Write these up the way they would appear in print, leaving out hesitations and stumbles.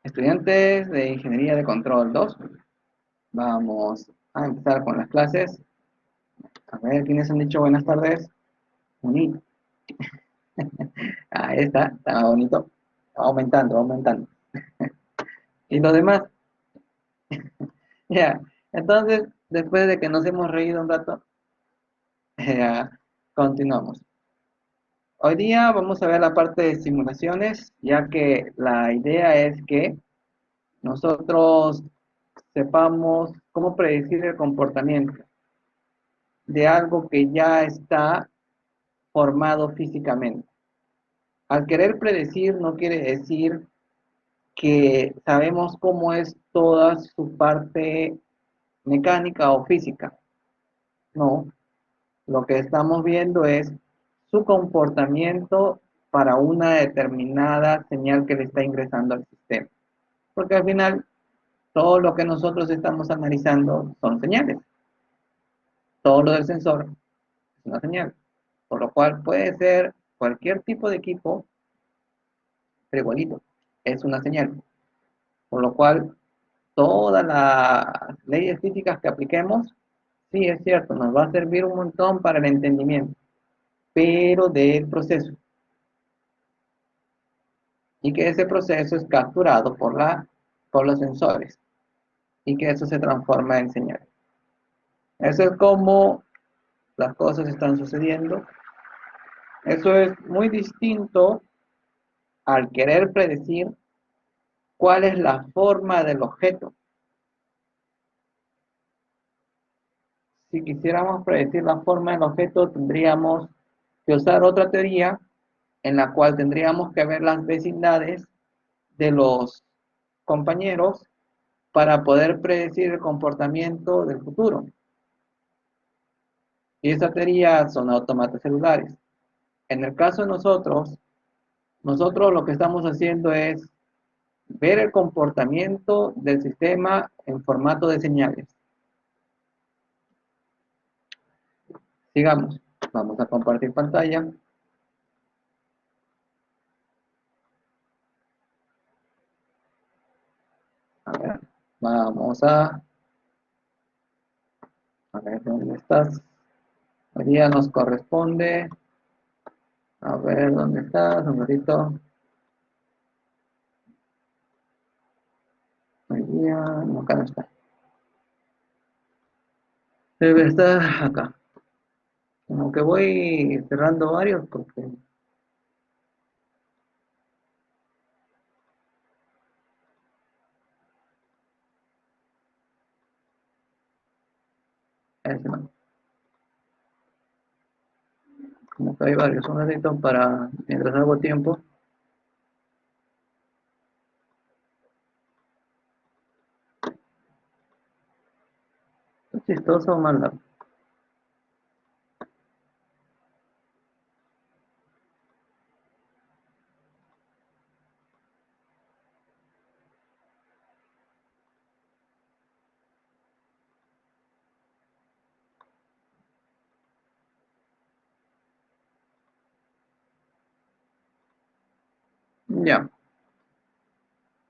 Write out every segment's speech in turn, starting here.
Estudiantes de Ingeniería de Control 2, vamos a empezar con las clases. A ver, ¿quiénes han dicho buenas tardes? Bonito. Ahí está bonito. Va aumentando, va aumentando. Y los demás, ya. Entonces, después de que nos hemos reído un rato, ya, continuamos. Hoy día vamos a ver la parte de simulaciones, ya que la idea es que nosotros sepamos cómo predecir el comportamiento de algo que ya está formado físicamente. Al querer predecir no quiere decir que sabemos cómo es toda su parte mecánica o física. No, lo que estamos viendo es su comportamiento para una determinada señal que le está ingresando al sistema. Porque al final todo lo que nosotros estamos analizando son señales. Todo lo del sensor es una señal. Por lo cual puede ser cualquier tipo de equipo, pero igualito, es una señal. Por lo cual todas las leyes físicas que apliquemos, sí es cierto, nos va a servir un montón para el entendimiento, pero del proceso. Y que ese proceso es capturado por los sensores y que eso se transforma en señal. Eso es como las cosas están sucediendo. Eso es muy distinto al querer predecir cuál es la forma del objeto. Si quisiéramos predecir la forma del objeto, tendríamos que usar otra teoría en la cual tendríamos que ver las vecindades de los compañeros para poder predecir el comportamiento del futuro. Y esa teoría son autómatas celulares. En el caso de nosotros lo que estamos haciendo es ver el comportamiento del sistema en formato de señales. Sigamos. Vamos a compartir pantalla. A ver, vamos a ver dónde estás. Hoy día nos corresponde. A ver dónde estás, un ratito. Hoy día, no, acá no está. Debe estar acá. Como que voy cerrando varios porque ese no. Como que hay varios. Un ratito para mientras hago tiempo. Es chistoso o mal. Ya.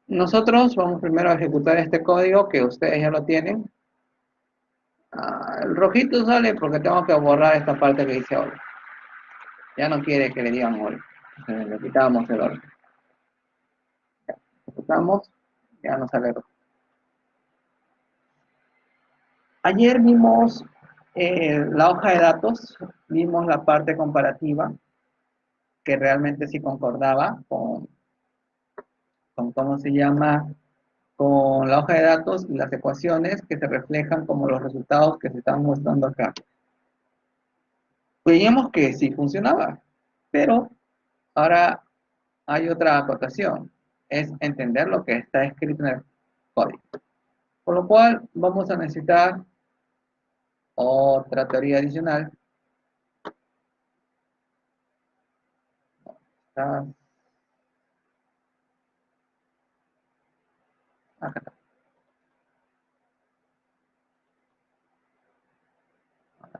Nosotros vamos primero a ejecutar este código que ustedes ya lo tienen. El rojito sale porque tengo que borrar esta parte que dice hoy. Ya no quiere que le digan hoy. Le quitamos el orden. Ya. Ejecutamos. Ya no sale rojo. Ayer vimos la hoja de datos. Vimos la parte comparativa que realmente sí concordaba con cómo se llama, con la hoja de datos y las ecuaciones que se reflejan como los resultados que se están mostrando acá. Veíamos que sí funcionaba, pero ahora hay otra acotación, es entender lo que está escrito en el código. Por lo cual vamos a necesitar otra teoría adicional. Está acá.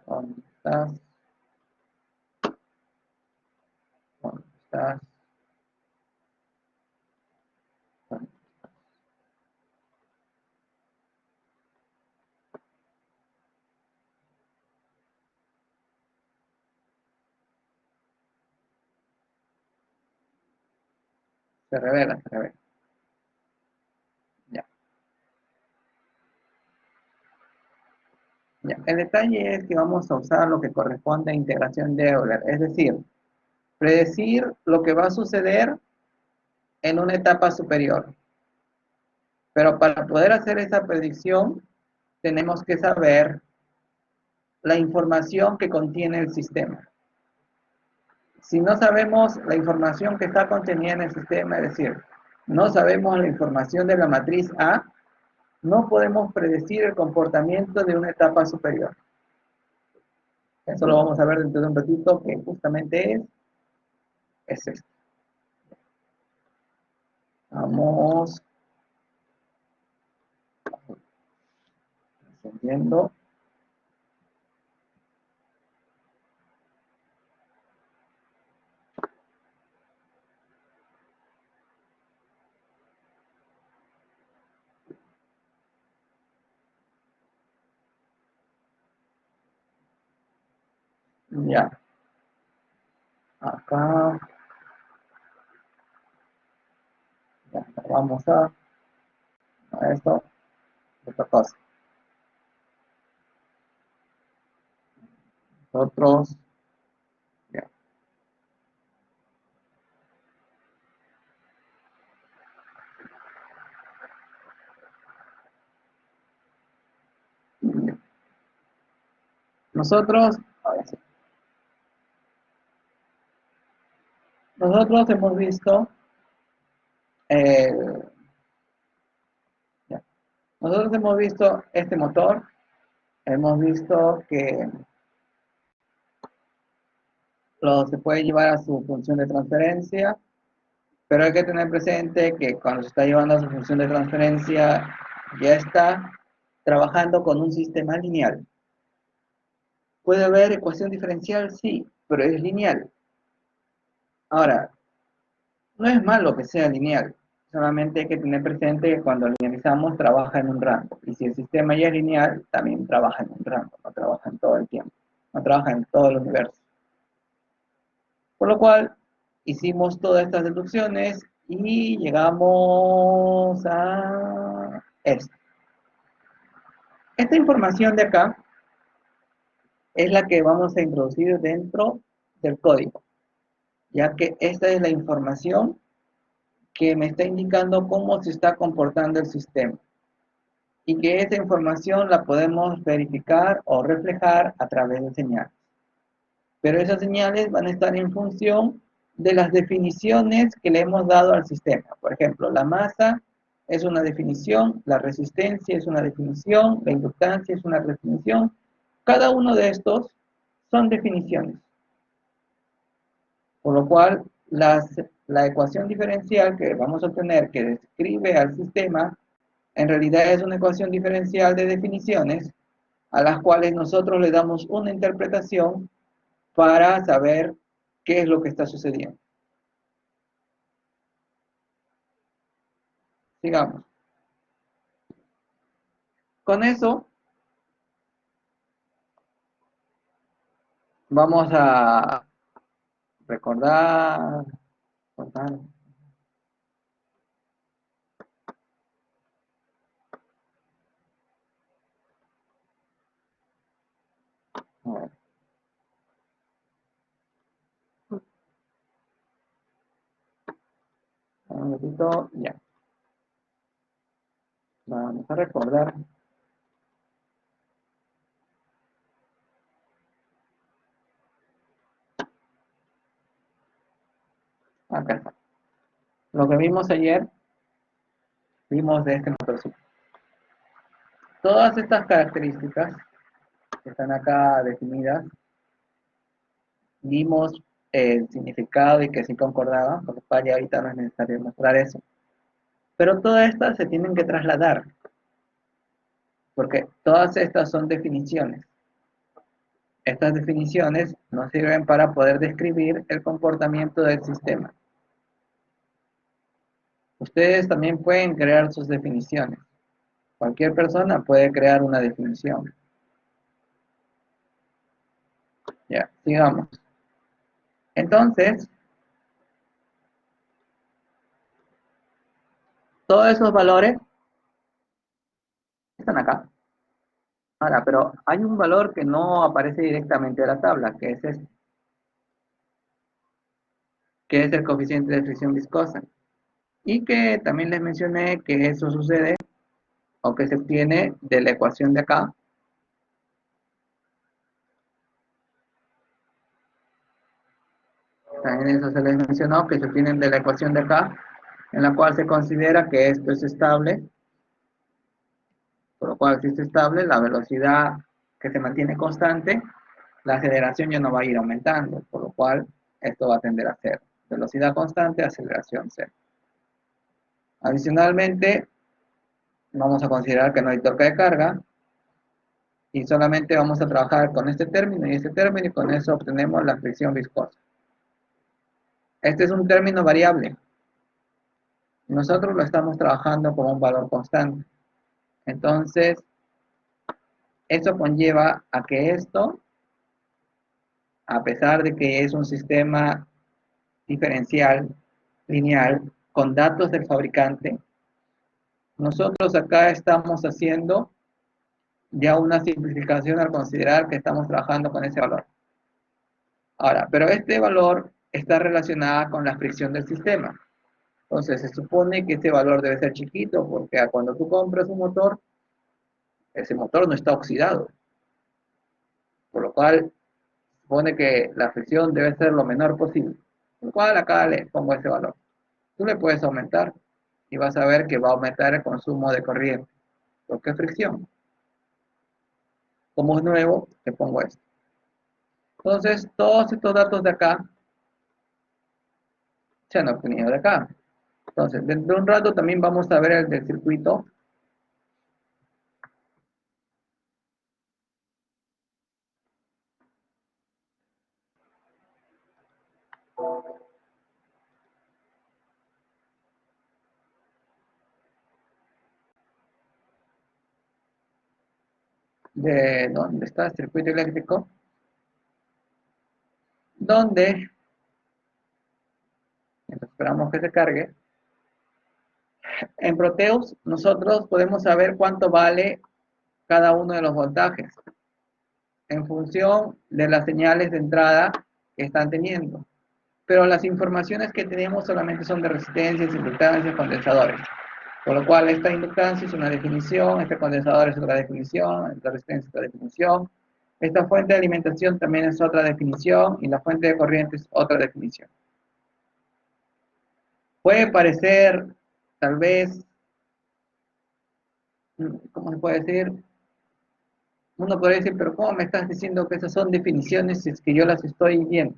¿Dónde estás? ¿Dónde estás? ¿Dónde estás? Se revela, se revela. Ya, ya. El detalle es que vamos a usar lo que corresponde a integración de Euler, es decir, predecir lo que va a suceder en una etapa superior. Pero para poder hacer esa predicción, tenemos que saber la información que contiene el sistema. Si no sabemos la información que está contenida en el sistema, es decir, no sabemos la información de la matriz A, no podemos predecir el comportamiento de una etapa superior. Eso lo vamos a ver dentro de un ratito, que justamente es esto. Vamos encendiendo. Ya, acá, ya, vamos a esto, otra cosa. Nosotros, ya. Nosotros, ahora sí, nosotros hemos visto, eh, ya, nosotros hemos visto este motor, hemos visto que se puede llevar a su función de transferencia, pero hay que tener presente que cuando se está llevando a su función de transferencia, ya está trabajando con un sistema lineal. ¿Puede haber ecuación diferencial? Sí, pero es lineal. Ahora, no es malo que sea lineal, solamente hay que tener presente que cuando linealizamos trabaja en un rango. Y si el sistema ya es lineal, también trabaja en un rango, no trabaja en todo el tiempo, no trabaja en todo el universo. Por lo cual, hicimos todas estas deducciones y llegamos a esto. Esta información de acá es la que vamos a introducir dentro del código, ya que esta es la información que me está indicando cómo se está comportando el sistema y que esa información la podemos verificar o reflejar a través de señales. Pero esas señales van a estar en función de las definiciones que le hemos dado al sistema. Por ejemplo, la masa es una definición, la resistencia es una definición, la inductancia es una definición. Cada uno de estos son definiciones. Por lo cual, la ecuación diferencial que vamos a obtener que describe al sistema, en realidad es una ecuación diferencial de definiciones a las cuales nosotros le damos una interpretación para saber qué es lo que está sucediendo. Sigamos. Con eso, vamos a recordar, un ratito, ya. Vamos a recordar. Acá está. Lo que vimos ayer, vimos de este motorcito. Todas estas características que están acá definidas, vimos el significado y que sí concordaba, por lo cual ya ahorita no es necesario mostrar eso. Pero todas estas se tienen que trasladar, porque todas estas son definiciones. Estas definiciones nos sirven para poder describir el comportamiento del sistema. Ustedes también pueden crear sus definiciones. Cualquier persona puede crear una definición. Ya, sigamos. Entonces, Todos esos valores están acá. Ahora, pero hay un valor que no aparece directamente en la tabla, que es este, que es el coeficiente de fricción viscosa. Y que también les mencioné que eso sucede o que se obtiene de la ecuación de acá. También eso se les mencionó que se obtienen de la ecuación de acá, en la cual se considera que esto es estable, por lo cual si es estable, la velocidad que se mantiene constante, la aceleración ya no va a ir aumentando, por lo cual esto va a tender a cero. Velocidad constante, aceleración cero. Adicionalmente, vamos a considerar que no hay torque de carga y solamente vamos a trabajar con este término y este término y con eso obtenemos la fricción viscosa. Este es un término variable. Nosotros lo estamos trabajando como un valor constante. Entonces, eso conlleva a que esto, a pesar de que es un sistema diferencial, lineal, con datos del fabricante, nosotros acá estamos haciendo ya una simplificación al considerar que estamos trabajando con ese valor. Ahora, pero este valor está relacionado con la fricción del sistema. Entonces, se supone que ese valor debe ser chiquito porque cuando tú compras un motor, ese motor no está oxidado. Por lo cual, se supone que la fricción debe ser lo menor posible. Por lo cual, acá le pongo ese valor. Tú le puedes aumentar y vas a ver que va a aumentar el consumo de corriente. ¿Por qué fricción? Como es nuevo, le pongo esto. Entonces, todos estos datos de acá se han obtenido de acá. Entonces, dentro de un rato también vamos a ver el del circuito. De dónde está el circuito eléctrico, donde, esperamos que se cargue, en Proteus nosotros podemos saber cuánto vale cada uno de los voltajes en función de las señales de entrada que están teniendo. Pero las informaciones que tenemos solamente son de resistencias, inductancias, condensadores. Por lo cual esta inductancia es una definición, este condensador es otra definición, esta resistencia es otra definición, esta fuente de alimentación también es otra definición y la fuente de corriente es otra definición. Puede parecer, tal vez, ¿cómo se puede decir? Uno podría decir, pero ¿cómo me estás diciendo que esas son definiciones si es que yo las estoy viendo?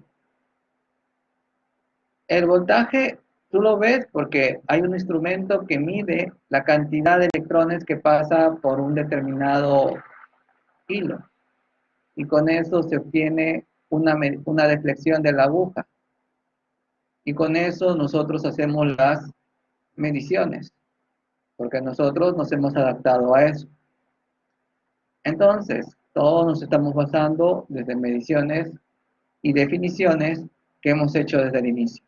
El voltaje, tú lo ves porque hay un instrumento que mide la cantidad de electrones que pasa por un determinado hilo. Y con eso se obtiene una deflexión de la aguja. Y con eso nosotros hacemos las mediciones, porque nosotros nos hemos adaptado a eso. Entonces, todos nos estamos basando desde mediciones y definiciones que hemos hecho desde el inicio.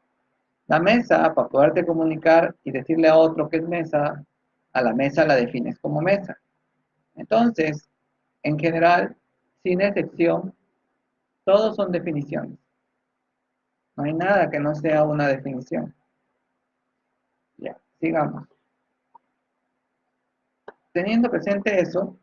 La mesa, para poderte comunicar y decirle a otro que es mesa, a la mesa la defines como mesa. Entonces, en general, sin excepción, todos son definiciones. No hay nada que no sea una definición. Ya, sigamos. Teniendo presente eso,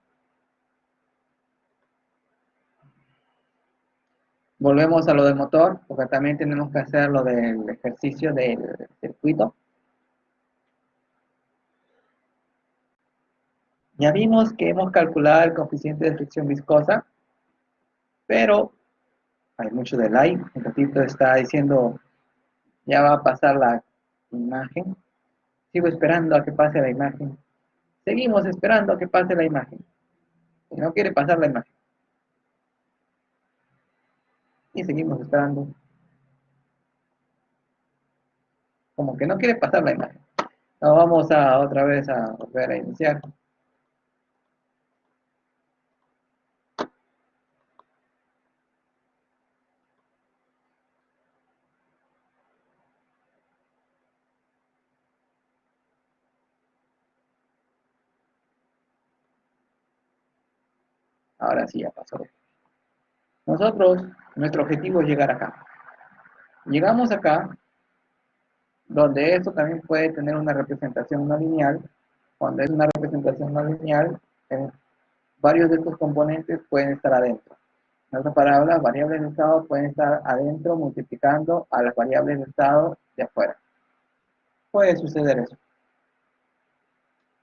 volvemos a lo del motor, porque también tenemos que hacer lo del ejercicio del circuito. Ya vimos que hemos calculado el coeficiente de fricción viscosa, pero hay mucho delay. El ratito está diciendo, ya va a pasar la imagen. Sigo esperando a que pase la imagen. Seguimos esperando a que pase la imagen. Y no quiere pasar la imagen. Y seguimos esperando. Como que no quiere pasar la imagen. No, vamos a otra vez a volver a iniciar. Ahora sí ya pasó. Nosotros, nuestro objetivo es llegar acá. Llegamos acá, donde esto también puede tener una representación no lineal. Cuando es una representación no lineal, varios de estos componentes pueden estar adentro. En otras palabras, las variables de estado pueden estar adentro multiplicando a las variables de estado de afuera. Puede suceder eso.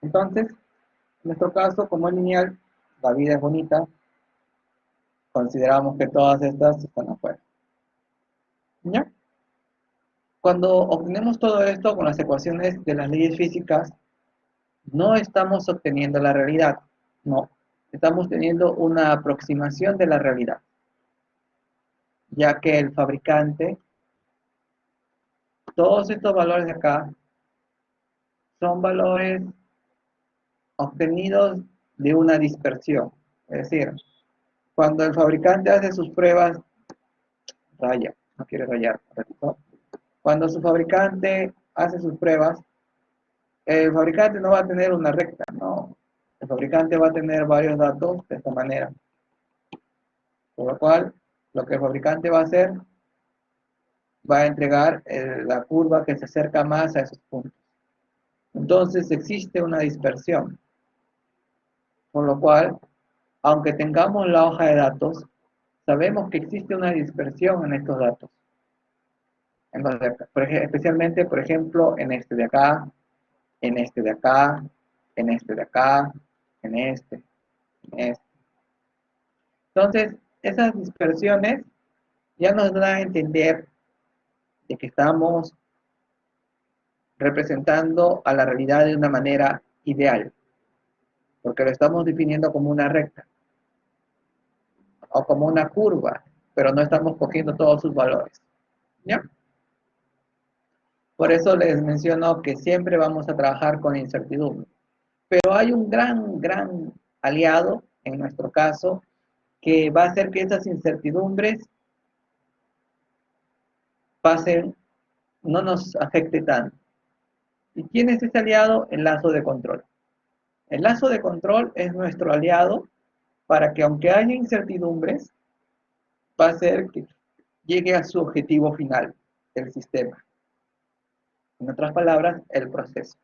Entonces, en nuestro caso, como es lineal, la vida es bonita, consideramos que todas estas están afuera. ¿Ya? Cuando obtenemos todo esto con las ecuaciones de las leyes físicas, no estamos obteniendo la realidad, no. Estamos teniendo una aproximación de la realidad, ya que el fabricante, todos estos valores de acá, son valores obtenidos de una dispersión. Es decir, cuando el fabricante hace sus pruebas, raya, no quiere rayar, ¿no? Cuando su fabricante hace sus pruebas, el fabricante no va a tener una recta, no. El fabricante va a tener varios datos de esta manera. Por lo cual, lo que el fabricante va a hacer, va a entregar la curva que se acerca más a esos puntos. Entonces existe una dispersión. Por lo cual, aunque tengamos la hoja de datos, sabemos que existe una dispersión en estos datos. Especialmente, por ejemplo, en este de acá, en este de acá, en este de acá, en este, en este. Entonces, esas dispersiones ya nos dan a entender de que estamos representando a la realidad de una manera ideal, porque lo estamos definiendo como una recta o como una curva, pero no estamos cogiendo todos sus valores. ¿Ya? Por eso les menciono que siempre vamos a trabajar con incertidumbre. Pero hay un gran aliado, en nuestro caso, que va a hacer que esas incertidumbres pasen, no nos afecte tanto. ¿Y quién es ese aliado? El lazo de control. El lazo de control es nuestro aliado para que aunque haya incertidumbres, va a hacer que llegue a su objetivo final, el sistema. En otras palabras, el proceso.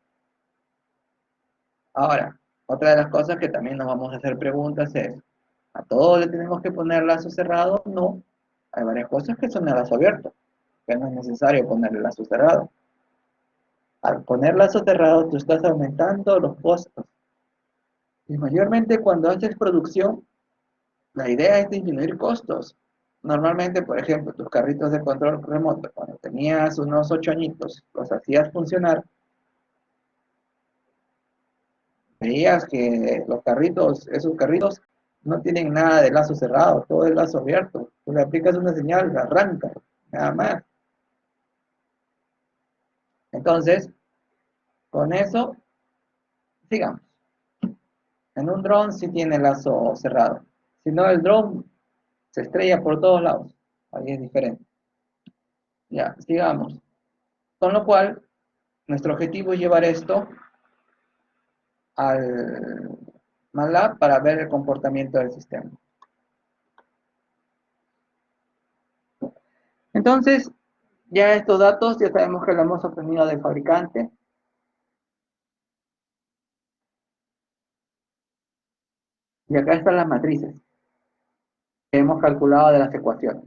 Ahora, otra de las cosas que también nos vamos a hacer preguntas es, ¿a todos le tenemos que poner lazo cerrado? No. Hay varias cosas que son de lazo abierto, que no es necesario ponerle lazo cerrado. Al poner lazo cerrado, tú estás aumentando los costos. Y mayormente cuando haces producción, la idea es disminuir costos. Normalmente, por ejemplo, tus carritos de control remoto, cuando tenías unos 8 añitos, los hacías funcionar, veías que los carritos, esos carritos, no tienen nada de lazo cerrado, todo es lazo abierto. Tú le aplicas una señal, arranca, nada más. Entonces, con eso, sigamos. En un dron sí tiene lazo cerrado. Si no, el dron se estrella por todos lados. Ahí es diferente. Ya, sigamos. Con lo cual, nuestro objetivo es llevar esto al MATLAB para ver el comportamiento del sistema. Entonces, ya estos datos ya sabemos que lo hemos obtenido del fabricante. Y acá están las matrices que hemos calculado de las ecuaciones.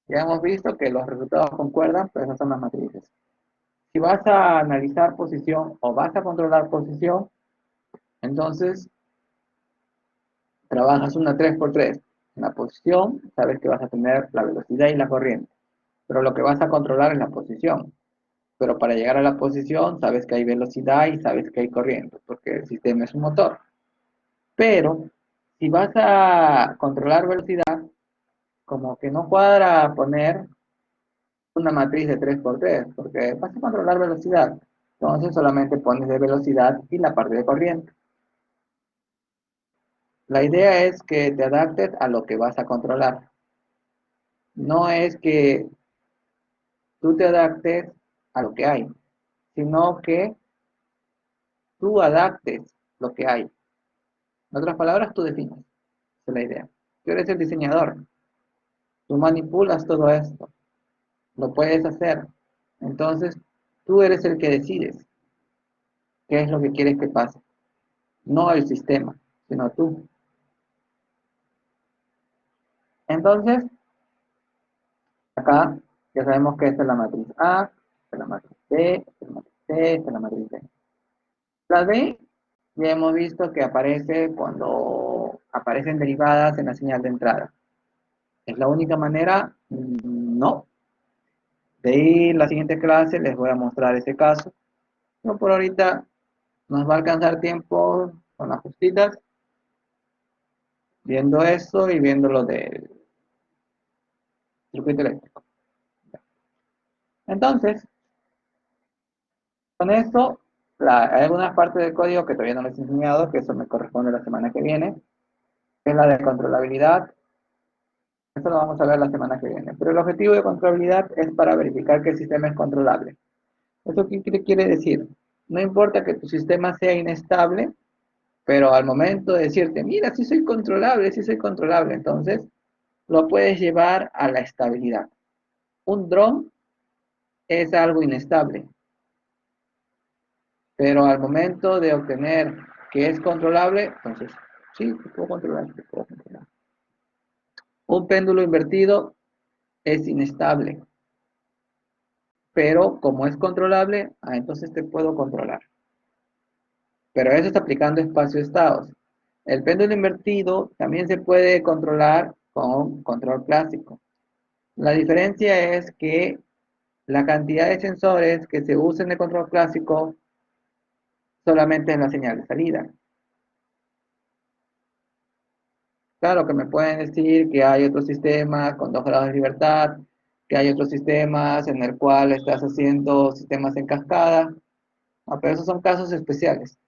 Ya hemos visto que los resultados concuerdan, pero esas son las matrices. Si vas a analizar posición o vas a controlar posición, entonces trabajas una 3x3. En la posición, sabes que vas a tener la velocidad y la corriente, pero lo que vas a controlar es la posición. Pero para llegar a la posición, sabes que hay velocidad y sabes que hay corriente, porque el sistema es un motor. Pero si vas a controlar velocidad, como que no cuadra poner una matriz de 3x3, porque vas a controlar velocidad. Entonces solamente pones de velocidad y la parte de corriente. La idea es que te adaptes a lo que vas a controlar. No es que tú te adaptes a lo que hay, sino que tú adaptes lo que hay. En otras palabras, tú defines. Esa es la idea. Tú eres el diseñador. Tú manipulas todo esto. Lo puedes hacer. Entonces, tú eres el que decides qué es lo que quieres que pase. No el sistema, sino tú. Entonces, acá ya sabemos que esta es la matriz A, esta es la matriz B, esta es la matriz C, esta es la matriz D. La D ya hemos visto que aparece cuando aparecen derivadas en la señal de entrada. ¿Es la única manera? No. De ahí en la siguiente clase les voy a mostrar ese caso. Pero por ahorita nos va a alcanzar tiempo con las justitas, viendo eso y viendo lo del circuito eléctrico. Entonces, con esto, hay algunas partes del código que todavía no les he enseñado, que eso me corresponde la semana que viene, que es la de controlabilidad. Eso lo vamos a ver la semana que viene. Pero el objetivo de controlabilidad es para verificar que el sistema es controlable. ¿Eso qué quiere decir? No importa que tu sistema sea inestable, pero al momento de decirte, mira, sí soy controlable, entonces lo puedes llevar a la estabilidad. Un dron es algo inestable, pero al momento de obtener que es controlable, entonces, sí, te puedo controlar, te puedo controlar. Un péndulo invertido es inestable, pero como es controlable, entonces te puedo controlar. Pero eso está aplicando espacio-estados. El péndulo invertido también se puede controlar con control clásico. La diferencia es que la cantidad de sensores que se usan en el control clásico solamente es la señal de salida. Claro que me pueden decir que hay otros sistemas con 2 grados de libertad, que hay otros sistemas en el cual estás haciendo sistemas en cascada, pero esos son casos especiales.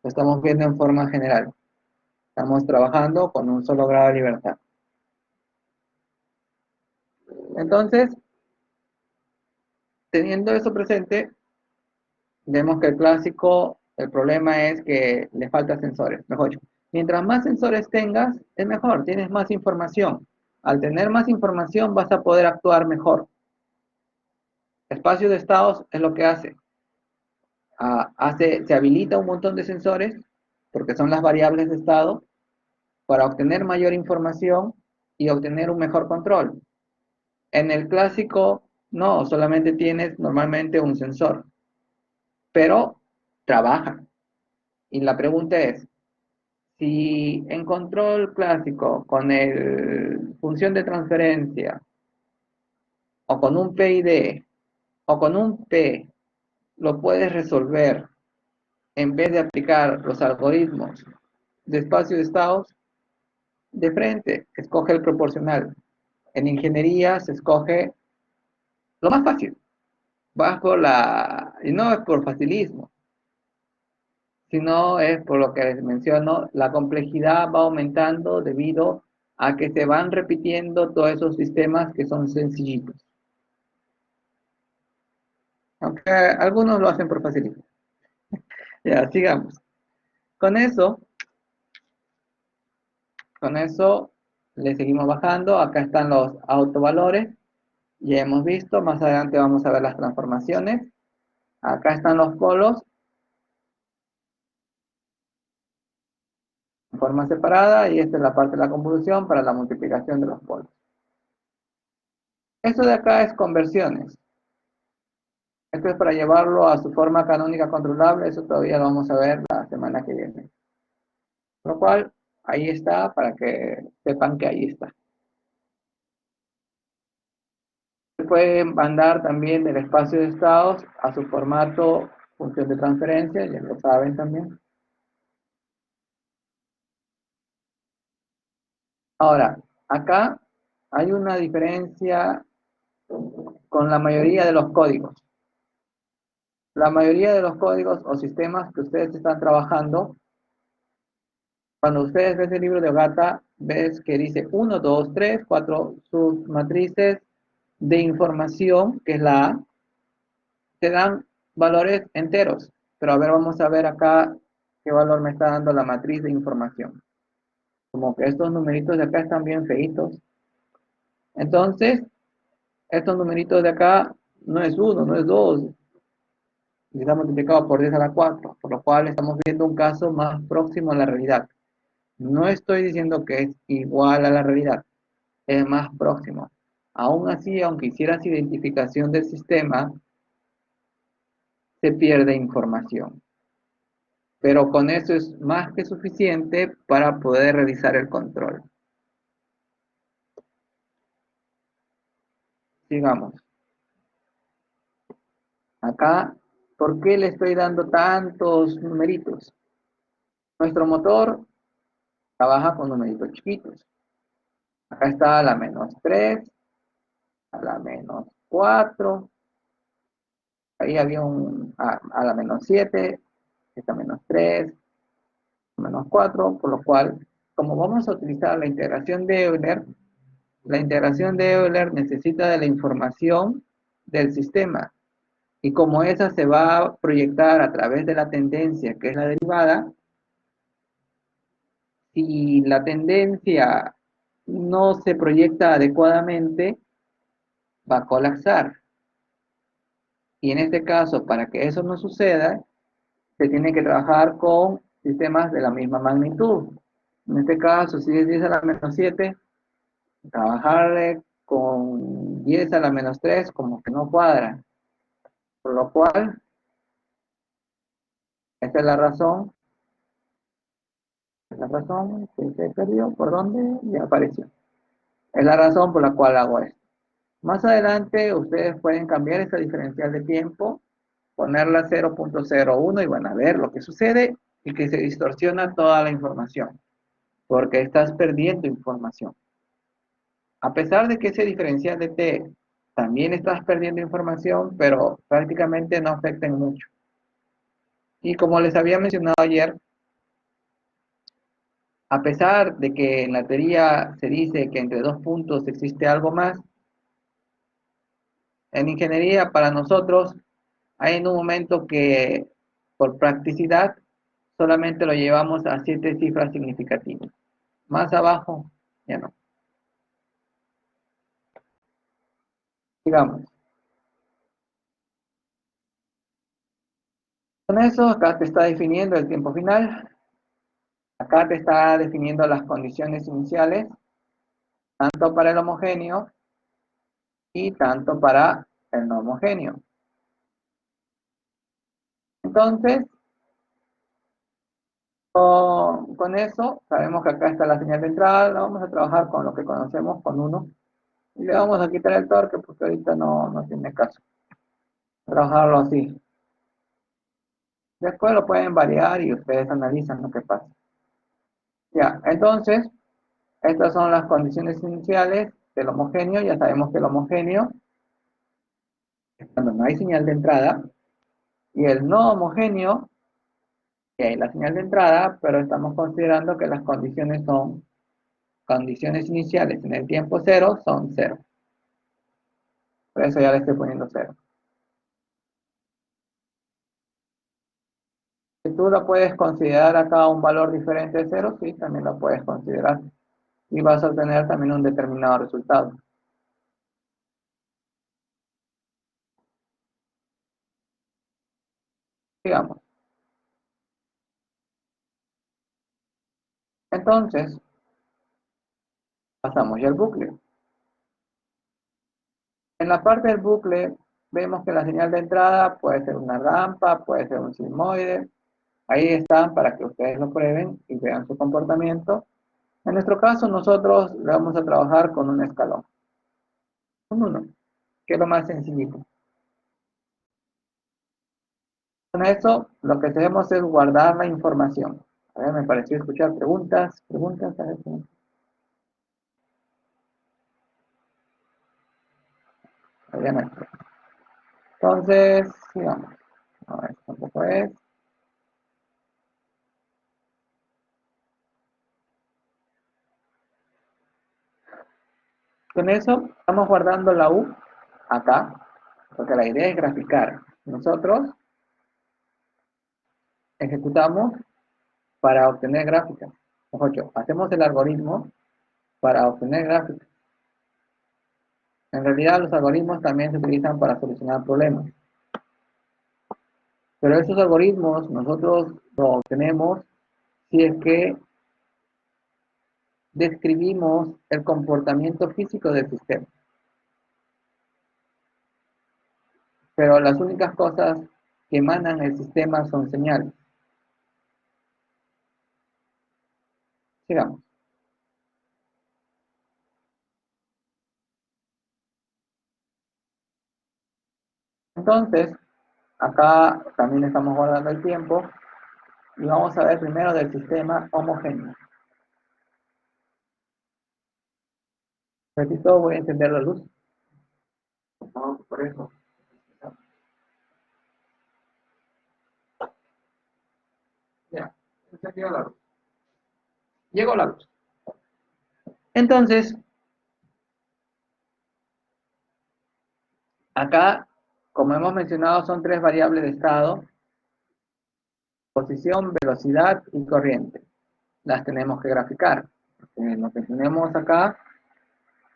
Lo estamos viendo en forma general. Estamos trabajando con un solo grado de libertad. Entonces, teniendo eso presente, vemos que el clásico, el problema es que le falta sensores. Mejor dicho, mientras más sensores tengas, es mejor, tienes más información. Al tener más información vas a poder actuar mejor. Espacio de estados es lo que hace. Se habilita un montón de sensores, porque son las variables de estado, para obtener mayor información y obtener un mejor control. En el clásico, no, solamente tienes normalmente un sensor, pero trabaja. Y la pregunta es, si en control clásico, con el función de transferencia, o con un PID, o con un P, lo puedes resolver en vez de aplicar los algoritmos de espacio de estados, de frente, escoge el proporcional. En ingeniería se escoge lo más fácil. Y no es por facilismo, sino es por lo que les menciono, la complejidad va aumentando debido a que se van repitiendo todos esos sistemas que son sencillitos. Aunque algunos lo hacen por facilismo. Ya, sigamos. Con eso, con eso le seguimos bajando. Acá están los autovalores. Ya hemos visto, más adelante vamos a ver las transformaciones. Acá están los polos en forma separada y esta es la parte de la convolución para la multiplicación de los polos. Esto de acá es conversiones. Esto es para llevarlo a su forma canónica controlable. Eso todavía lo vamos a ver la semana que viene. Lo cual, ahí está para que sepan que ahí está. Se puede mandar también del espacio de estados a su formato función de transferencia, ya lo saben también. Ahora, acá hay una diferencia con la mayoría de los códigos. La mayoría de los códigos o sistemas que ustedes están trabajando, cuando ustedes ven el libro de Ogata, ves que dice 1, 2, 3, 4 submatrices de información, que es la A, te dan valores enteros. Pero a ver, vamos a ver acá qué valor me está dando la matriz de información. como que estos numeritos de acá están bien feitos. Entonces, estos numeritos de acá no es uno, no es 2, y está multiplicado por 10 a la 4, por lo cual estamos viendo un caso más próximo a la realidad. No estoy diciendo que es igual a la realidad, es más próximo. Aún así, aunque hicieras identificación del sistema, se pierde información. Pero con eso es más que suficiente para poder realizar el control. Sigamos. Acá, ¿por qué le estoy dando tantos numeritos? Nuestro motor trabaja con numeritos chiquitos. Acá está la -3, a la -4, ahí había a la -7, esta -3, -4, por lo cual, como vamos a utilizar la integración de Euler necesita de la información del sistema. Y como esa se va a proyectar a través de la tendencia, que es la derivada, si la tendencia no se proyecta adecuadamente, va a colapsar. Y en este caso, para que eso no suceda, se tiene que trabajar con sistemas de la misma magnitud. En este caso, si es 10 a la -7, trabajar con 10 a la -3 como que no cuadra. Por lo cual, esta es la razón que se perdió, por donde ya apareció. Es la razón por la cual hago esto. Más adelante, ustedes pueden cambiar esta diferencial de tiempo, ponerla 0.01 y van a ver lo que sucede y que se distorsiona toda la información, porque estás perdiendo información. A pesar de que ese diferencial de t también estás perdiendo información, pero prácticamente no afecta en mucho. Y como les había mencionado ayer, a pesar de que en la teoría se dice que entre dos puntos existe algo más, en ingeniería para nosotros hay en un momento que por practicidad solamente lo llevamos a 7 cifras significativas. Más abajo ya no. Digamos, con eso acá te está definiendo el tiempo final, acá te está definiendo las condiciones iniciales, tanto para el homogéneo y tanto para el no homogéneo. Entonces, con eso, sabemos que acá está la señal de entrada, vamos a trabajar con lo que conocemos con 1 y le vamos a quitar el torque porque ahorita no tiene caso trabajarlo así. Después lo pueden variar y ustedes analizan lo que pasa. Ya, entonces, estas son las condiciones iniciales del homogéneo. Ya sabemos que el homogéneo es cuando no hay señal de entrada. Y el no homogéneo, que hay la señal de entrada, pero estamos considerando que las condiciones son condiciones iniciales en el tiempo 0 son 0. Por eso ya le estoy poniendo 0. Si tú lo puedes considerar acá un valor diferente de 0, sí, también lo puedes considerar. Y vas a obtener también un determinado resultado. Digamos. Entonces, pasamos ya al bucle. En la parte del bucle, vemos que la señal de entrada puede ser una rampa, puede ser un sigmoide. Ahí están para que ustedes lo prueben y vean su comportamiento. En nuestro caso, nosotros le vamos a trabajar con un escalón. Un 1, que es lo más sencillito. Con eso, lo que hacemos es guardar la información. A ver, me pareció escuchar preguntas. A ver, todavía no. Entonces, sigamos. No, esto tampoco es. Con eso, estamos guardando la U acá, porque la idea es graficar. Nosotros ejecutamos para obtener gráficas. Ojo, hacemos el algoritmo para obtener gráficos. En realidad los algoritmos también se utilizan para solucionar problemas. Pero esos algoritmos nosotros los obtenemos si es que describimos el comportamiento físico del sistema. Pero las únicas cosas que emanan el sistema son señales. Sigamos. Entonces, acá también estamos guardando el tiempo y vamos a ver primero del sistema homogéneo. Repito, voy a encender la luz. Por eso. Ya, encendió la luz. Llegó la luz. Entonces, acá, como hemos mencionado, son tres variables de estado: posición, velocidad y corriente. Las tenemos que graficar. Lo que tenemos acá,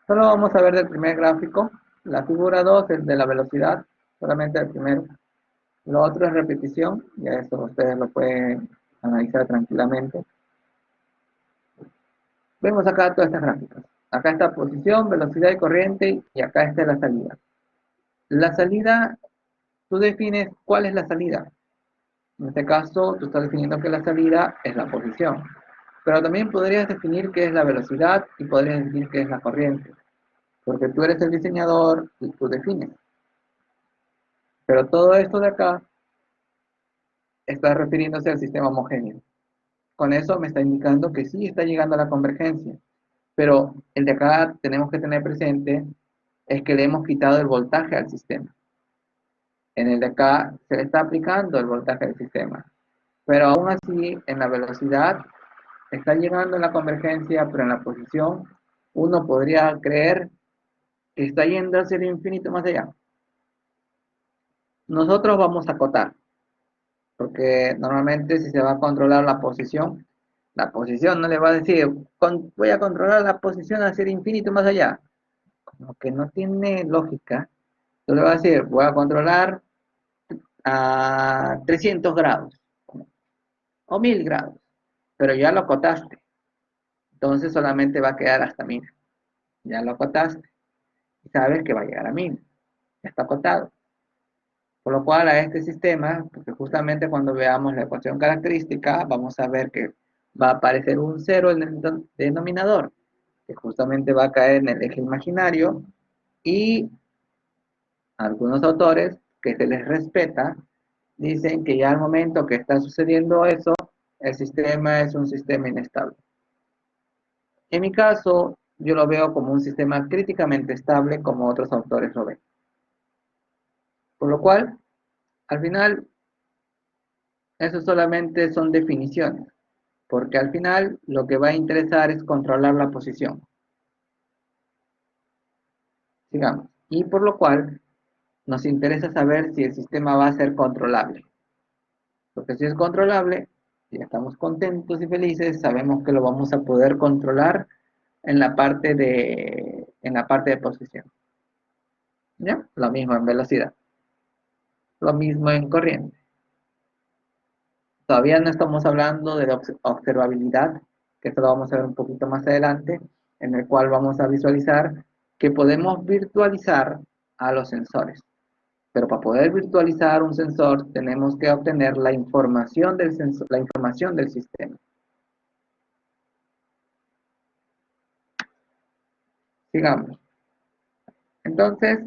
solo vamos a ver del primer gráfico. La figura 2 es de la velocidad, solamente el primero. Lo otro es repetición, ya eso ustedes lo pueden analizar tranquilamente. Vemos acá todas estas gráficas. Acá está posición, velocidad y corriente, y acá está la salida. La salida, tú defines cuál es la salida. En este caso, tú estás definiendo que la salida es la posición. Pero también podrías definir qué es la velocidad y podrías definir qué es la corriente. Porque tú eres el diseñador y tú defines. Pero todo esto de acá está refiriéndose al sistema homogéneo. Con eso me está indicando que sí está llegando a la convergencia. Pero el de acá tenemos que tener presente es que le hemos quitado el voltaje al sistema. En el de acá se le está aplicando el voltaje al sistema. Pero aún así, en la velocidad está llegando a la convergencia, pero en la posición uno podría creer que está yendo hacia el infinito más allá. Nosotros vamos a acotar, porque normalmente si se va a controlar la posición no le va a decir, voy a controlar la posición hacia el infinito más allá. Como que no tiene lógica. Tú le vas a decir, voy a controlar a 300 grados o 1000 grados, pero ya lo acotaste. Entonces solamente va a quedar hasta 1000. Ya lo acotaste y sabes que va a llegar a 1000. Ya está acotado. Por lo cual a este sistema, porque justamente cuando veamos la ecuación característica, vamos a ver que va a aparecer un cero en el denominador, que justamente va a caer en el eje imaginario, y algunos autores que se les respeta dicen que ya al momento que está sucediendo eso, el sistema es un sistema inestable. En mi caso, yo lo veo como un sistema críticamente estable, como otros autores lo ven. Por lo cual, al final, eso solamente son definiciones, porque al final lo que va a interesar es controlar la posición. Sigamos. Y por lo cual, nos interesa saber si el sistema va a ser controlable. Porque si es controlable, si estamos contentos y felices, sabemos que lo vamos a poder controlar en la parte de posición. ¿Ya? Lo mismo en velocidad. Lo mismo en corriente. Todavía no estamos hablando de la observabilidad, que esto lo vamos a ver un poquito más adelante, en el cual vamos a visualizar que podemos virtualizar a los sensores. Pero para poder virtualizar un sensor tenemos que obtener la información del sensor, la información del sistema. Sigamos. Entonces,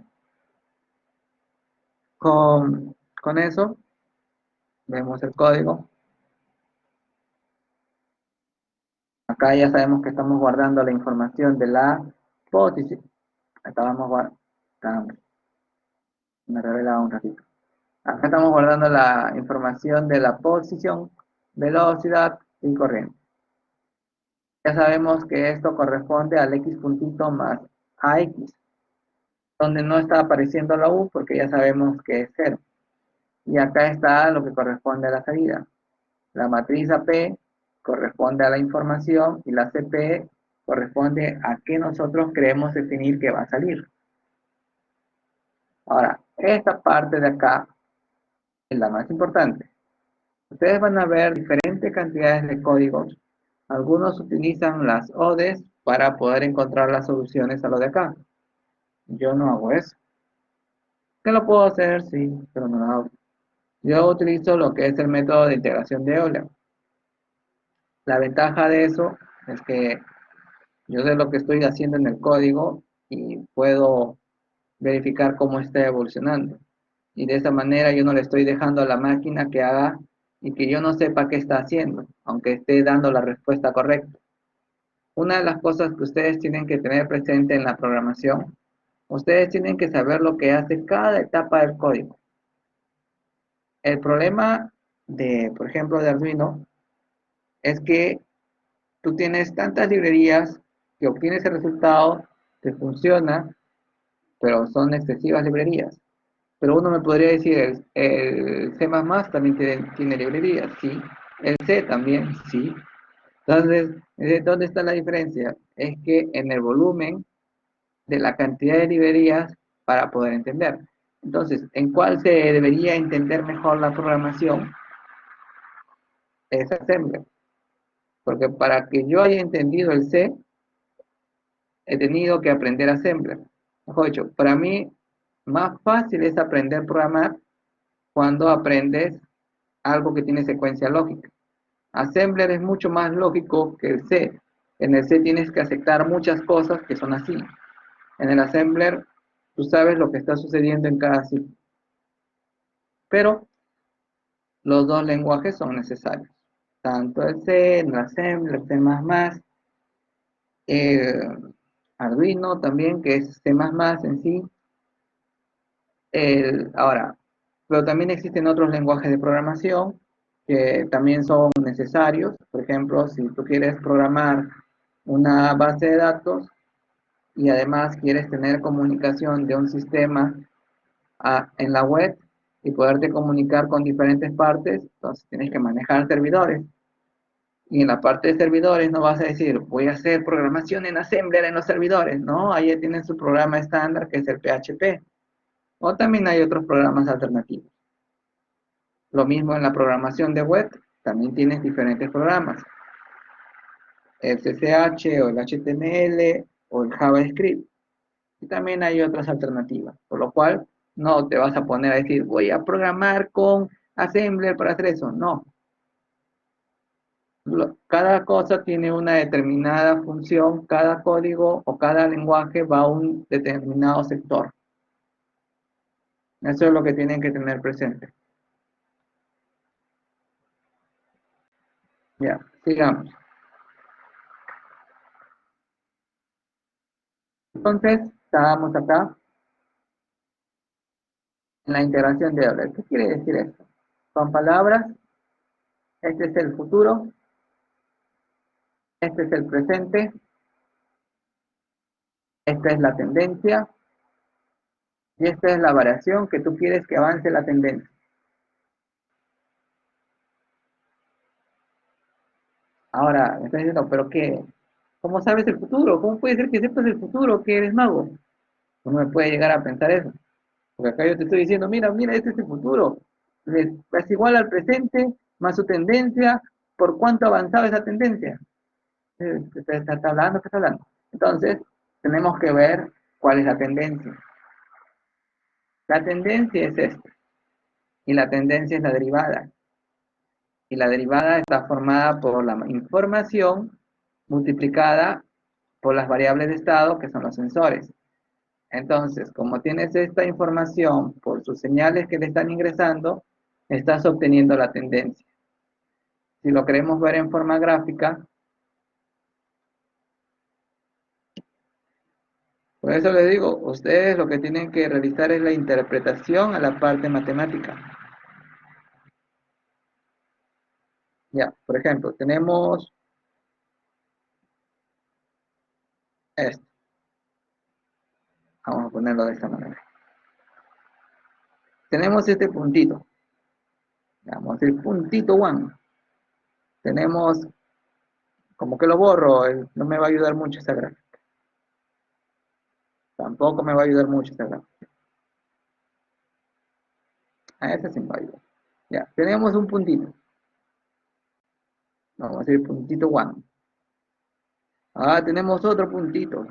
con eso, vemos el código. Acá ya sabemos que estamos guardando la información de la posición. Estábamos guardando. Me revelaba un ratito. Acá estamos guardando la información de la posición, velocidad y corriente. Ya sabemos que esto corresponde al x puntito más ax, donde no está apareciendo la u porque ya sabemos que es 0. Y acá está lo que corresponde a la salida. La matriz AP corresponde a la información y la CP corresponde a qué nosotros queremos definir que va a salir. Ahora, esta parte de acá es la más importante. Ustedes van a ver diferentes cantidades de códigos. Algunos utilizan las ODEs para poder encontrar las soluciones a lo de acá. Yo no hago eso. ¿Qué lo puedo hacer? Sí, pero no lo hago. Yo utilizo lo que es el método de integración de Euler. La ventaja de eso es que yo sé lo que estoy haciendo en el código y puedo verificar cómo está evolucionando. Y de esa manera yo no le estoy dejando a la máquina que haga y que yo no sepa qué está haciendo, aunque esté dando la respuesta correcta. Una de las cosas que ustedes tienen que tener presente en la programación, ustedes tienen que saber lo que hace cada etapa del código. El problema de, por ejemplo, de Arduino es que tú tienes tantas librerías que obtienes el resultado, te funciona, pero son excesivas librerías. Pero uno me podría decir, el C++ también tiene librerías, sí. El C también, sí. Entonces, ¿dónde está la diferencia? Es que en el volumen de la cantidad de librerías para poder entender. Entonces, ¿en cuál se debería entender mejor la programación? Es Assembler. Porque para que yo haya entendido el C, he tenido que aprender Assembler. Mejor dicho, para mí, más fácil es aprender a programar cuando aprendes algo que tiene secuencia lógica. Assembler es mucho más lógico que el C. En el C tienes que aceptar muchas cosas que son así. En el Assembler, tú sabes lo que está sucediendo en cada ciclo. Pero los dos lenguajes son necesarios. Tanto el C, el Assembler, C++, Arduino también, que es C++ en sí. Ahora, pero también existen otros lenguajes de programación que también son necesarios. Por ejemplo, si tú quieres programar una base de datos y además quieres tener comunicación de un sistema en la web y poderte comunicar con diferentes partes, entonces tienes que manejar servidores. Y en la parte de servidores no vas a decir, voy a hacer programación en Assembler en los servidores. No, ahí tienen su programa estándar que es el PHP. O también hay otros programas alternativos. Lo mismo en la programación de web, también tienes diferentes programas. El CCH o el HTML o el JavaScript. Y también hay otras alternativas. Por lo cual, no te vas a poner a decir, voy a programar con Assembler para hacer eso. No. Cada cosa tiene una determinada función, cada código o cada lenguaje va a un determinado sector. Eso es lo que tienen que tener presente. Ya, sigamos. Entonces, estábamos acá en la integración de Euler. ¿Qué quiere decir esto? Con palabras, este es el futuro, este es el presente, esta es la tendencia y esta es la variación que tú quieres que avance la tendencia. Ahora, me estás diciendo, ¿pero qué? ¿Cómo sabes el futuro? ¿Cómo puede ser que sepas el futuro, que eres mago? Uno me puede llegar a pensar eso. Porque acá yo te estoy diciendo, mira, mira, este es el futuro. Es igual al presente, más su tendencia, por cuánto avanzaba esa tendencia. ¿Está hablando? ¿Qué está hablando? Entonces, tenemos que ver cuál es la tendencia. La tendencia es esta. Y la tendencia es la derivada. Y la derivada está formada por la información multiplicada por las variables de estado, que son los sensores. Entonces, como tienes esta información por sus señales que le están ingresando, estás obteniendo la tendencia. Si lo queremos ver en forma gráfica, por eso les digo, ustedes lo que tienen que realizar es la interpretación a la parte matemática. Ya, por ejemplo, tenemos esto. Vamos a ponerlo de esta manera. Tenemos este puntito. Vamos, el puntito 1. Tenemos como que lo borro, no me va a ayudar mucho esa gráfica. Tampoco me va a ayudar mucho esa gráfica. A esa sí me va a ayudar. Ya, tenemos un puntito. Vamos a decir puntito 1. Ah, tenemos otro puntito.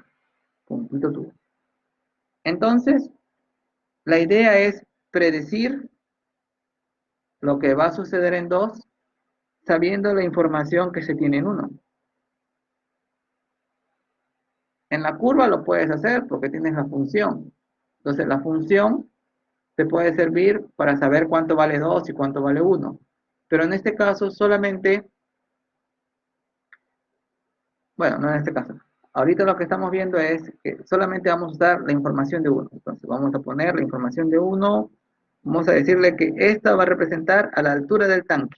Puntito 2. Entonces, la idea es predecir lo que va a suceder en 2, sabiendo la información que se tiene en 1. En la curva lo puedes hacer porque tienes la función. Entonces, la función te puede servir para saber cuánto vale 2 y cuánto vale 1. Pero en este caso solamente, bueno, no en este caso. Ahorita lo que estamos viendo es que solamente vamos a usar la información de 1. Entonces vamos a poner la información de 1. Vamos a decirle que esta va a representar a la altura del tanque.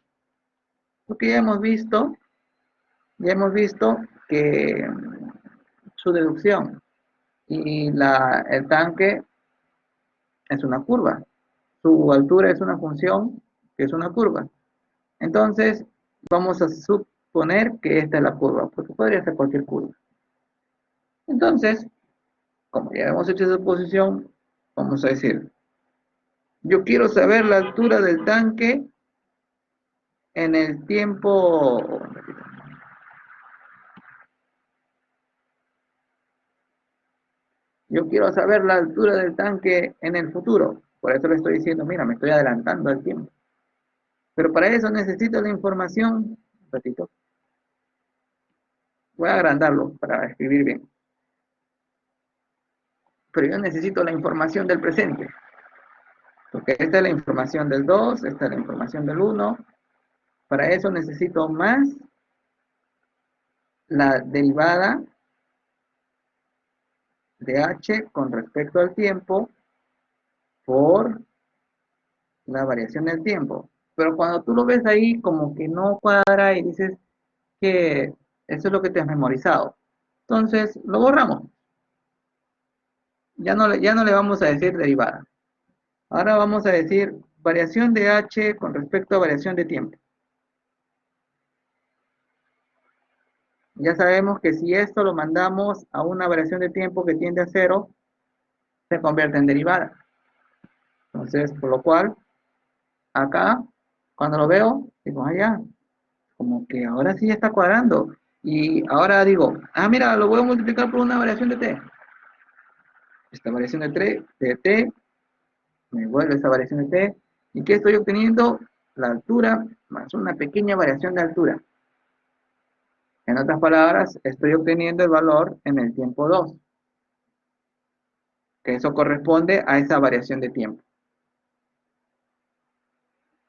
Porque ya hemos visto que su deducción y el tanque es una curva. Su altura es una función que es una curva. Entonces, vamos a suponer que esta es la curva, porque podría ser cualquier curva. Entonces, como ya hemos hecho esa suposición, vamos a decir, yo quiero saber la altura del tanque en el tiempo, yo quiero saber la altura del tanque en el futuro. Por eso le estoy diciendo, mira, me estoy adelantando al tiempo. Pero para eso necesito la información, un ratito, voy a agrandarlo para escribir bien. Pero yo necesito la información del presente. Porque esta es la información del 2, esta es la información del 1. Para eso necesito más la derivada de h con respecto al tiempo por la variación del tiempo. Pero cuando tú lo ves ahí, como que no cuadra y dices que eso es lo que te has memorizado. Entonces, lo borramos. Ya no le vamos a decir derivada. Ahora vamos a decir variación de h con respecto a variación de tiempo. Ya sabemos que si esto lo mandamos a una variación de tiempo que tiende a 0, se convierte en derivada. Entonces, por lo cual, acá, cuando lo veo, digo, allá, como que ahora sí está cuadrando. Y ahora digo, mira, lo voy a multiplicar por una variación de t. Esta variación de t, me vuelve esta variación de t. ¿Y qué estoy obteniendo? La altura más una pequeña variación de altura. En otras palabras, estoy obteniendo el valor en el tiempo 2, que eso corresponde a esa variación de tiempo.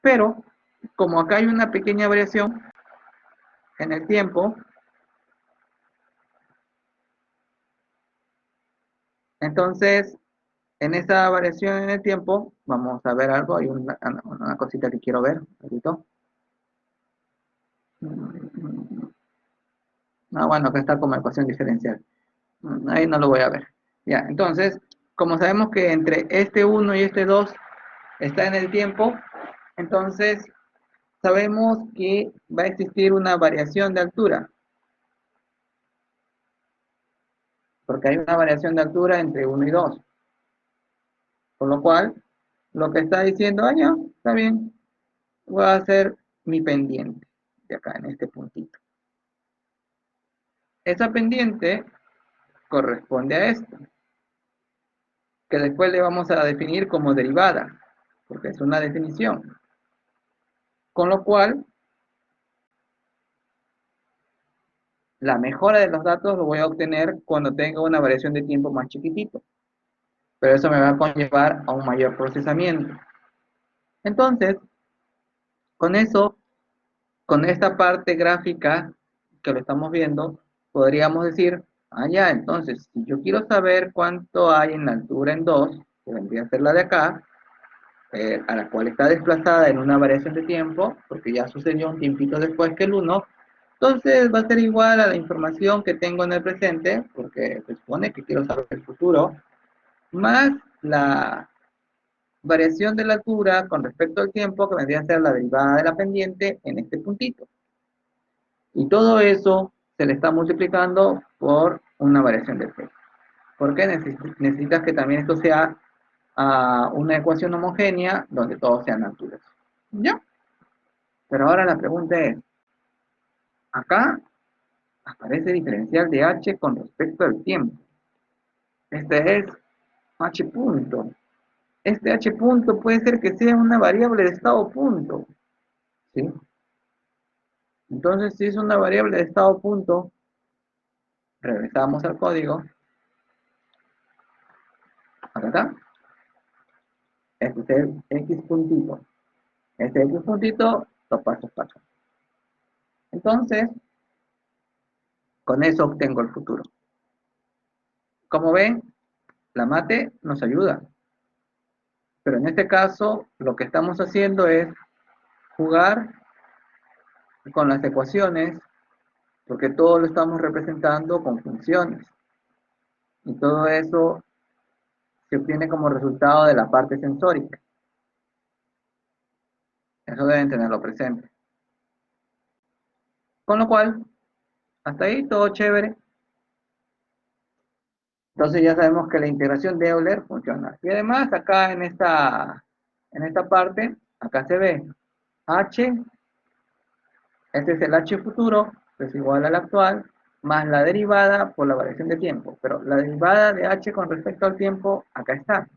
Pero, como acá hay una pequeña variación en el tiempo, entonces, en esa variación en el tiempo, vamos a ver algo, hay una cosita que quiero ver, un poquito. Bueno, acá está como ecuación diferencial. Ahí no lo voy a ver. Ya, entonces, como sabemos que entre este 1 y este 2 está en el tiempo, entonces sabemos que va a existir una variación de altura. Porque hay una variación de altura entre 1 y 2. Por lo cual, lo que está diciendo, ya, está bien, voy a hacer mi pendiente de acá en este puntito. Esa pendiente corresponde a esto, que después le vamos a definir como derivada, porque es una definición. Con lo cual, la mejora de los datos lo voy a obtener cuando tenga una variación de tiempo más chiquitito. Pero eso me va a conllevar a un mayor procesamiento. Entonces, con eso, con esta parte gráfica que lo estamos viendo, podríamos decir, ya, entonces, si yo quiero saber cuánto hay en la altura en 2, que vendría a ser la de acá, a la cual está desplazada en una variación de tiempo, porque ya sucedió un tiempito después que el 1, entonces va a ser igual a la información que tengo en el presente, porque se supone que quiero saber el futuro, más la variación de la altura con respecto al tiempo, que vendría a ser la derivada de la pendiente en este puntito. Y todo eso se le está multiplicando por una variación de t. ¿Por qué? Necesitas que también esto sea una ecuación homogénea donde todos sean alturas. ¿Ya? Pero ahora la pregunta es, acá aparece diferencial de h con respecto al tiempo. Este es h punto. Este h punto puede ser que sea una variable de estado punto. ¿Sí? Entonces, si es una variable de estado punto, regresamos al código. Acá está. Este es el x puntito. Este x puntito lo paso para acá. Entonces, con eso obtengo el futuro. Como ven, la mate nos ayuda. Pero en este caso, lo que estamos haciendo es jugar con las ecuaciones, porque todo lo estamos representando con funciones. Y todo eso se obtiene como resultado de la parte sensórica. Eso deben tenerlo presente. Con lo cual, hasta ahí todo chévere. Entonces ya sabemos que la integración de Euler funciona. Y además acá en esta parte, acá se ve h, este es el h futuro, que es igual al actual, más la derivada por la variación de tiempo. Pero la derivada de h con respecto al tiempo, acá está.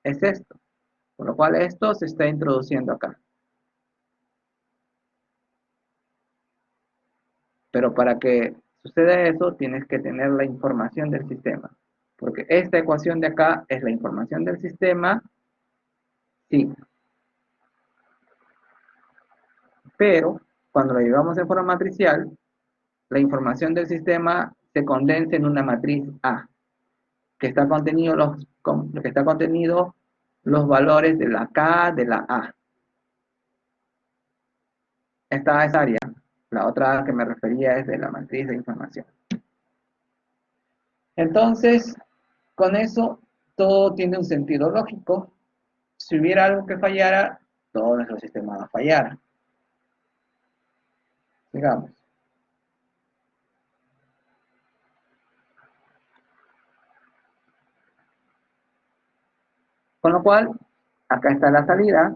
Es esto. Con lo cual esto se está introduciendo acá. Pero para que suceda eso, tienes que tener la información del sistema. Porque esta ecuación de acá es la información del sistema, sí. Pero cuando lo llevamos en forma matricial, la información del sistema se condensa en una matriz A, que está contenido los valores de la K de la A. Esta es área. La otra que me refería es de la matriz de información. Entonces, con eso, todo tiene un sentido lógico. Si hubiera algo que fallara, todo nuestro sistema va a fallar. Digamos. Con lo cual, acá está la salida.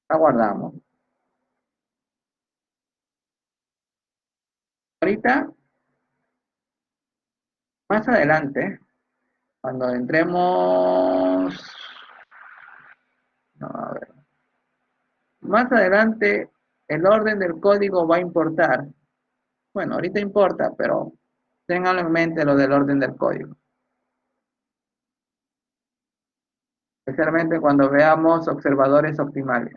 Aguardamos. Ahorita, más adelante, cuando entremos, no, a ver, más adelante el orden del código va a importar. Bueno, ahorita importa, pero ténganlo en mente lo del orden del código. Especialmente cuando veamos observadores optimales.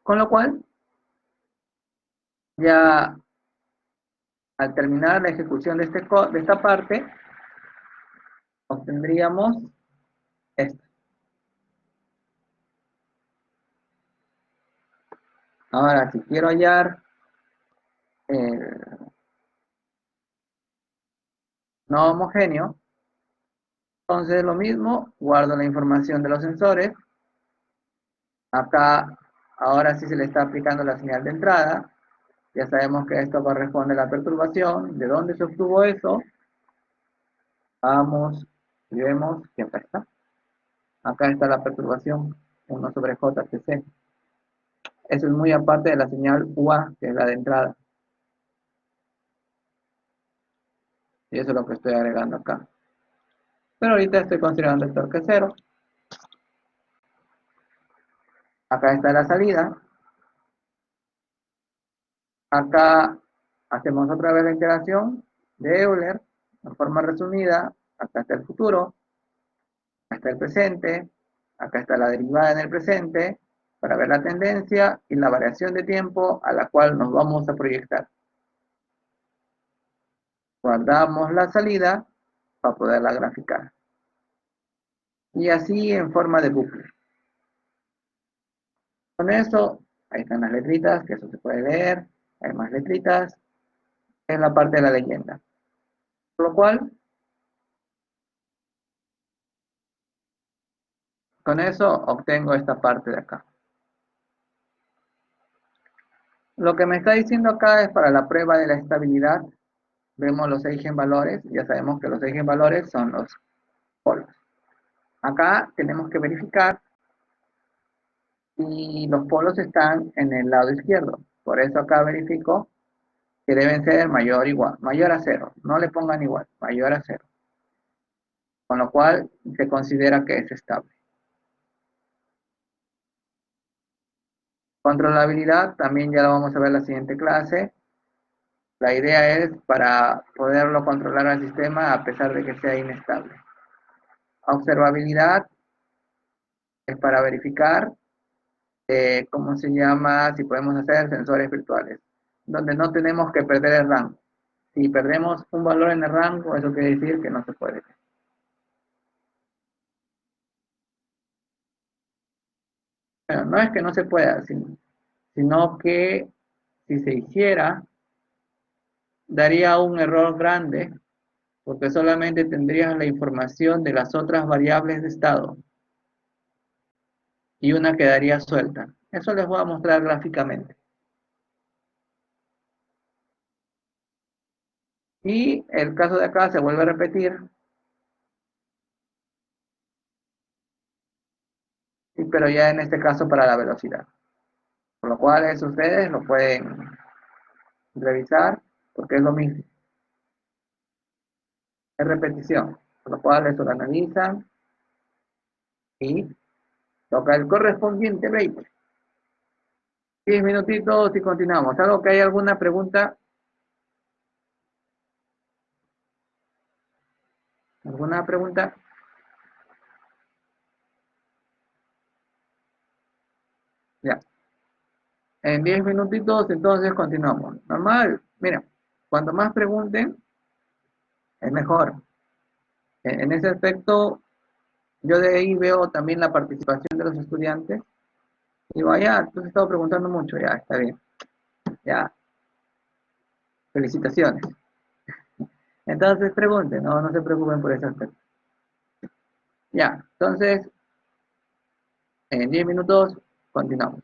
Con lo cual, ya al terminar la ejecución de esta parte, obtendríamos esto. Ahora, si quiero hallar no homogéneo, entonces lo mismo, guardo la información de los sensores. Acá, ahora sí se le está aplicando la señal de entrada. Ya sabemos que esto corresponde a la perturbación. ¿De dónde se obtuvo eso? Vamos y vemos que acá está. Acá está la perturbación 1 sobre JTC. Eso es muy aparte de la señal UA, que es la de entrada. Y eso es lo que estoy agregando acá. Pero ahorita estoy considerando el torque cero. Acá está la salida. Acá hacemos otra vez la integración de Euler, en forma resumida. Acá está el futuro, acá está el presente, acá está la derivada en el presente, para ver la tendencia y la variación de tiempo a la cual nos vamos a proyectar. Guardamos la salida para poderla graficar. Y así en forma de bucle. Con eso, ahí están las letritas, que eso se puede leer. Hay más letritas en la parte de la leyenda. Por lo cual, con eso obtengo esta parte de acá. Lo que me está diciendo acá es para la prueba de la estabilidad. Vemos los eigenvalores, ya sabemos que los eigenvalores son los polos. Acá tenemos que verificar si los polos están en el lado izquierdo. Por eso acá verifico que deben ser mayor o igual, mayor a cero. No le pongan igual, mayor a cero. Con lo cual se considera que es estable. Controlabilidad también ya lo vamos a ver en la siguiente clase. La idea es para poderlo controlar al sistema a pesar de que sea inestable. Observabilidad es para verificar, ¿cómo se llama? Si podemos hacer sensores virtuales, donde no tenemos que perder el rango. Si perdemos un valor en el rango, eso quiere decir que no se puede. Bueno, no es que no se pueda, sino que si se hiciera, daría un error grande, porque solamente tendrías la información de las otras variables de estado y una quedaría suelta. Eso les voy a mostrar gráficamente. Y el caso de acá se vuelve a repetir, pero ya en este caso para la velocidad. Por lo cual eso ustedes lo pueden revisar, porque es lo mismo. Es repetición. Por lo cual eso lo analizan y toca el correspondiente break. 10 minutitos y continuamos. ¿Algo que hay alguna pregunta? ¿Alguna pregunta? Ya. En 10 minutitos entonces continuamos. Normal, mira, cuanto más pregunten, es mejor. En ese aspecto, yo de ahí veo también la participación de los estudiantes. Y digo, ya, tú has estado preguntando mucho, ya, está bien. Ya, felicitaciones. Entonces pregunten, no se preocupen por ese aspecto. Ya, entonces, en 10 minutos, continuamos.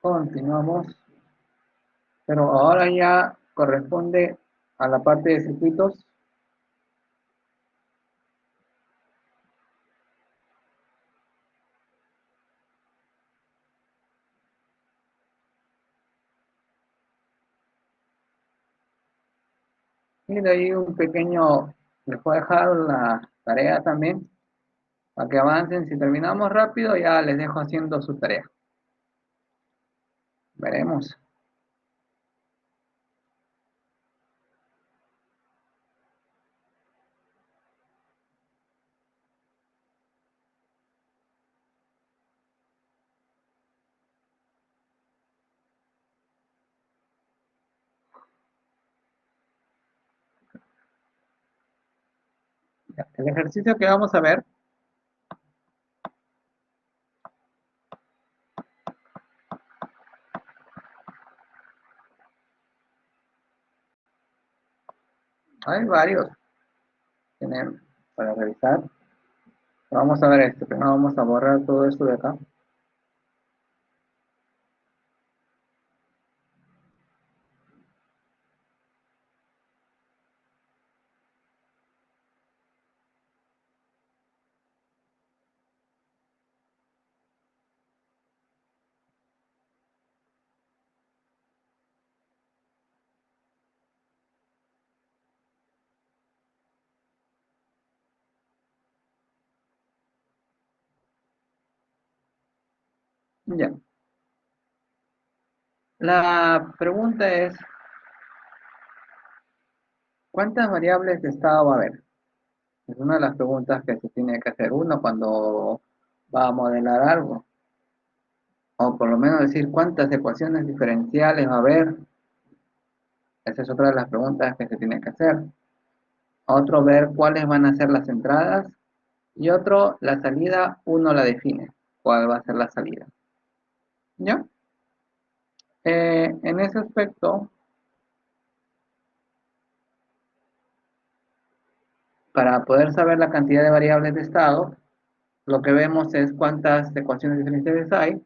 Continuamos, pero ahora ya corresponde a la parte de circuitos. Y de ahí un pequeño, les voy a dejar la tarea también, para que avancen. Si terminamos rápido, ya les dejo haciendo su tarea. Veremos. El ejercicio que vamos a ver, hay varios tienen para revisar. Vamos a ver esto. Primero vamos a borrar todo esto de acá. Ya. La pregunta es, ¿cuántas variables de estado va a haber? Es una de las preguntas que se tiene que hacer uno cuando va a modelar algo. O por lo menos decir cuántas ecuaciones diferenciales va a haber. Esa es otra de las preguntas que se tiene que hacer. Otro, ver cuáles van a ser las entradas. Y otro, la salida, uno la define. ¿Cuál va a ser la salida? ¿Ya? En ese aspecto, para poder saber la cantidad de variables de estado, lo que vemos es cuántas ecuaciones diferenciales hay,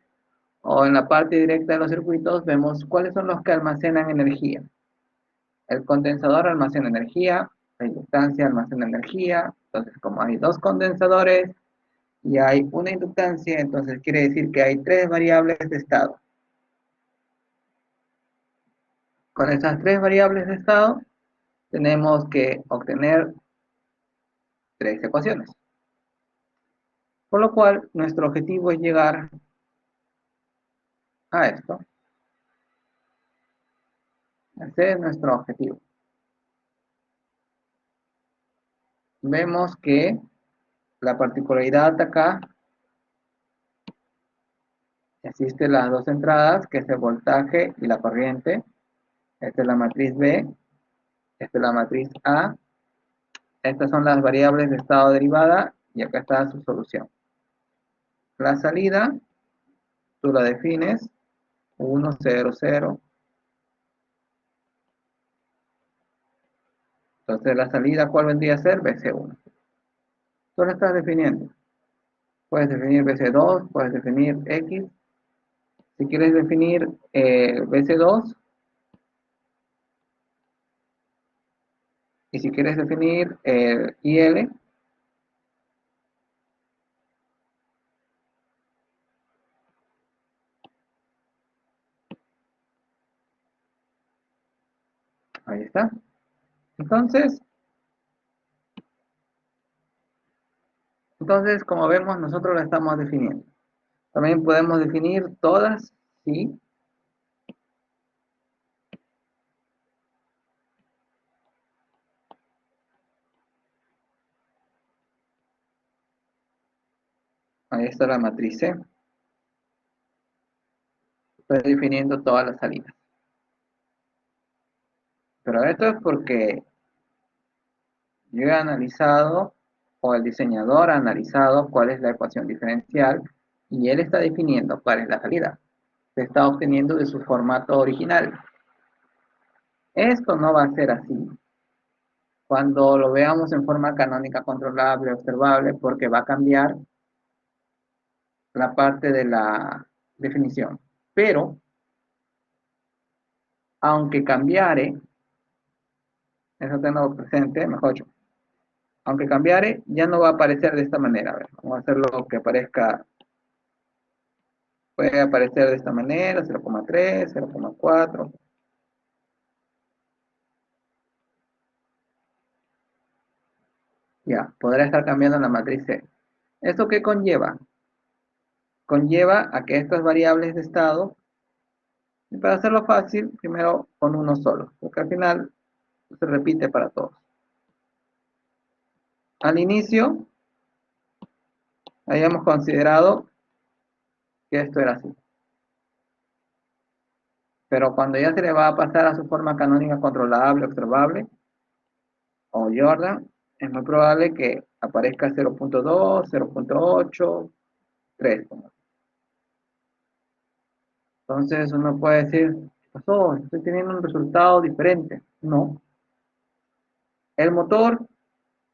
o en la parte directa de los circuitos vemos cuáles son los que almacenan energía. El condensador almacena energía, la inductancia almacena energía. Entonces, como hay dos condensadores y hay una inductancia, entonces quiere decir que hay tres variables de estado. Con esas tres variables de estado, tenemos que obtener tres ecuaciones. Por lo cual, nuestro objetivo es llegar a esto. Ese es nuestro objetivo. Vemos que la particularidad acá existen las dos entradas, que es el voltaje y la corriente. Esta es la matriz B, esta es la matriz A. Estas son las variables de estado derivada y acá está su solución. La salida, tú la defines, 1, 0, 0. Entonces la salida, ¿cuál vendría a ser? BC1. Tú la estás definiendo. Puedes definir BC2, puedes definir X. Si quieres definir BC2, y si quieres definir IL, ahí está. Entonces, como vemos, nosotros la estamos definiendo. También podemos definir todas, ¿sí? Ahí está la matriz C. Estoy definiendo todas las salidas. Pero esto es porque yo he analizado, o el diseñador ha analizado cuál es la ecuación diferencial, y él está definiendo cuál es la salida. Se está obteniendo de su formato original. Esto no va a ser así cuando lo veamos en forma canónica controlable, observable, porque va a cambiar la parte de la definición. Pero aunque cambiare, eso tengo presente, mejor dicho, aunque cambiare, ya no va a aparecer de esta manera. A ver, vamos a hacerlo que aparezca, puede aparecer de esta manera, 0,3, 0,4. Ya, podrá estar cambiando la matriz C. ¿Esto qué conlleva? Conlleva a que estas variables de estado, y para hacerlo fácil, primero con uno solo, porque al final se repite para todos. Al inicio, habíamos considerado que esto era así. Pero cuando ya se le va a pasar a su forma canónica controlable, observable, o Jordan, es muy probable que aparezca 0,2, 0,8, 3. Entonces uno puede decir, ¿qué pasó? Estoy teniendo un resultado diferente. No. El motor,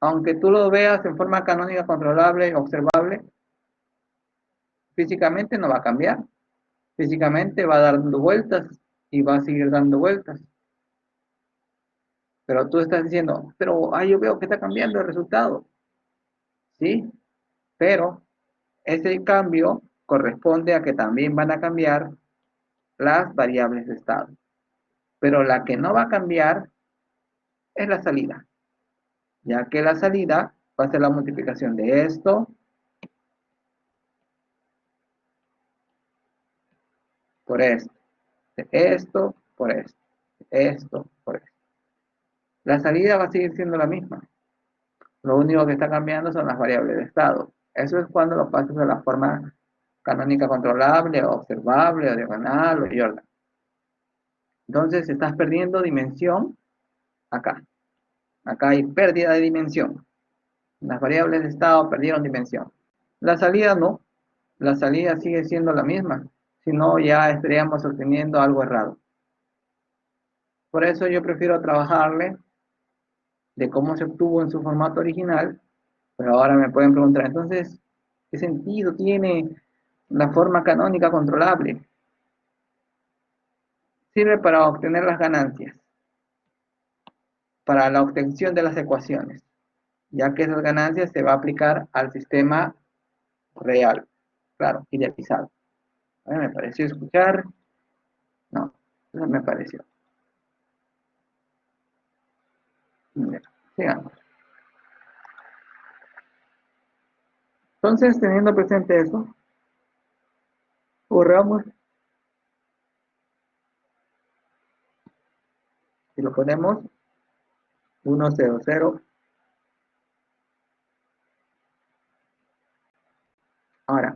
aunque tú lo veas en forma canónica controlable, observable, físicamente no va a cambiar. Físicamente va a dar dando vueltas y va a seguir dando vueltas. Pero tú estás diciendo, pero yo veo que está cambiando el resultado. ¿Sí? Pero ese cambio corresponde a que también van a cambiar las variables de estado. Pero la que no va a cambiar es la salida, ya que la salida va a ser la multiplicación de esto por esto, de esto por esto, de esto por esto. La salida va a seguir siendo la misma. Lo único que está cambiando son las variables de estado. Eso es cuando lo pasas a la forma canónica controlable, o observable, o diagonal, o Jordan. Entonces estás perdiendo dimensión acá. Acá hay pérdida de dimensión. Las variables de estado perdieron dimensión. La salida no. La salida sigue siendo la misma. Si no, ya estaríamos obteniendo algo errado. Por eso yo prefiero trabajarle de cómo se obtuvo en su formato original. Pero ahora me pueden preguntar, entonces, ¿qué sentido tiene la forma canónica controlable? Sirve para obtener las ganancias, para la obtención de las ecuaciones, ya que esas ganancias se va a aplicar al sistema real, claro, idealizado. A mí me pareció escuchar, no, eso me pareció. Mira, sigamos. Entonces, teniendo presente eso, borramos y lo ponemos 1, 0, 0. Ahora,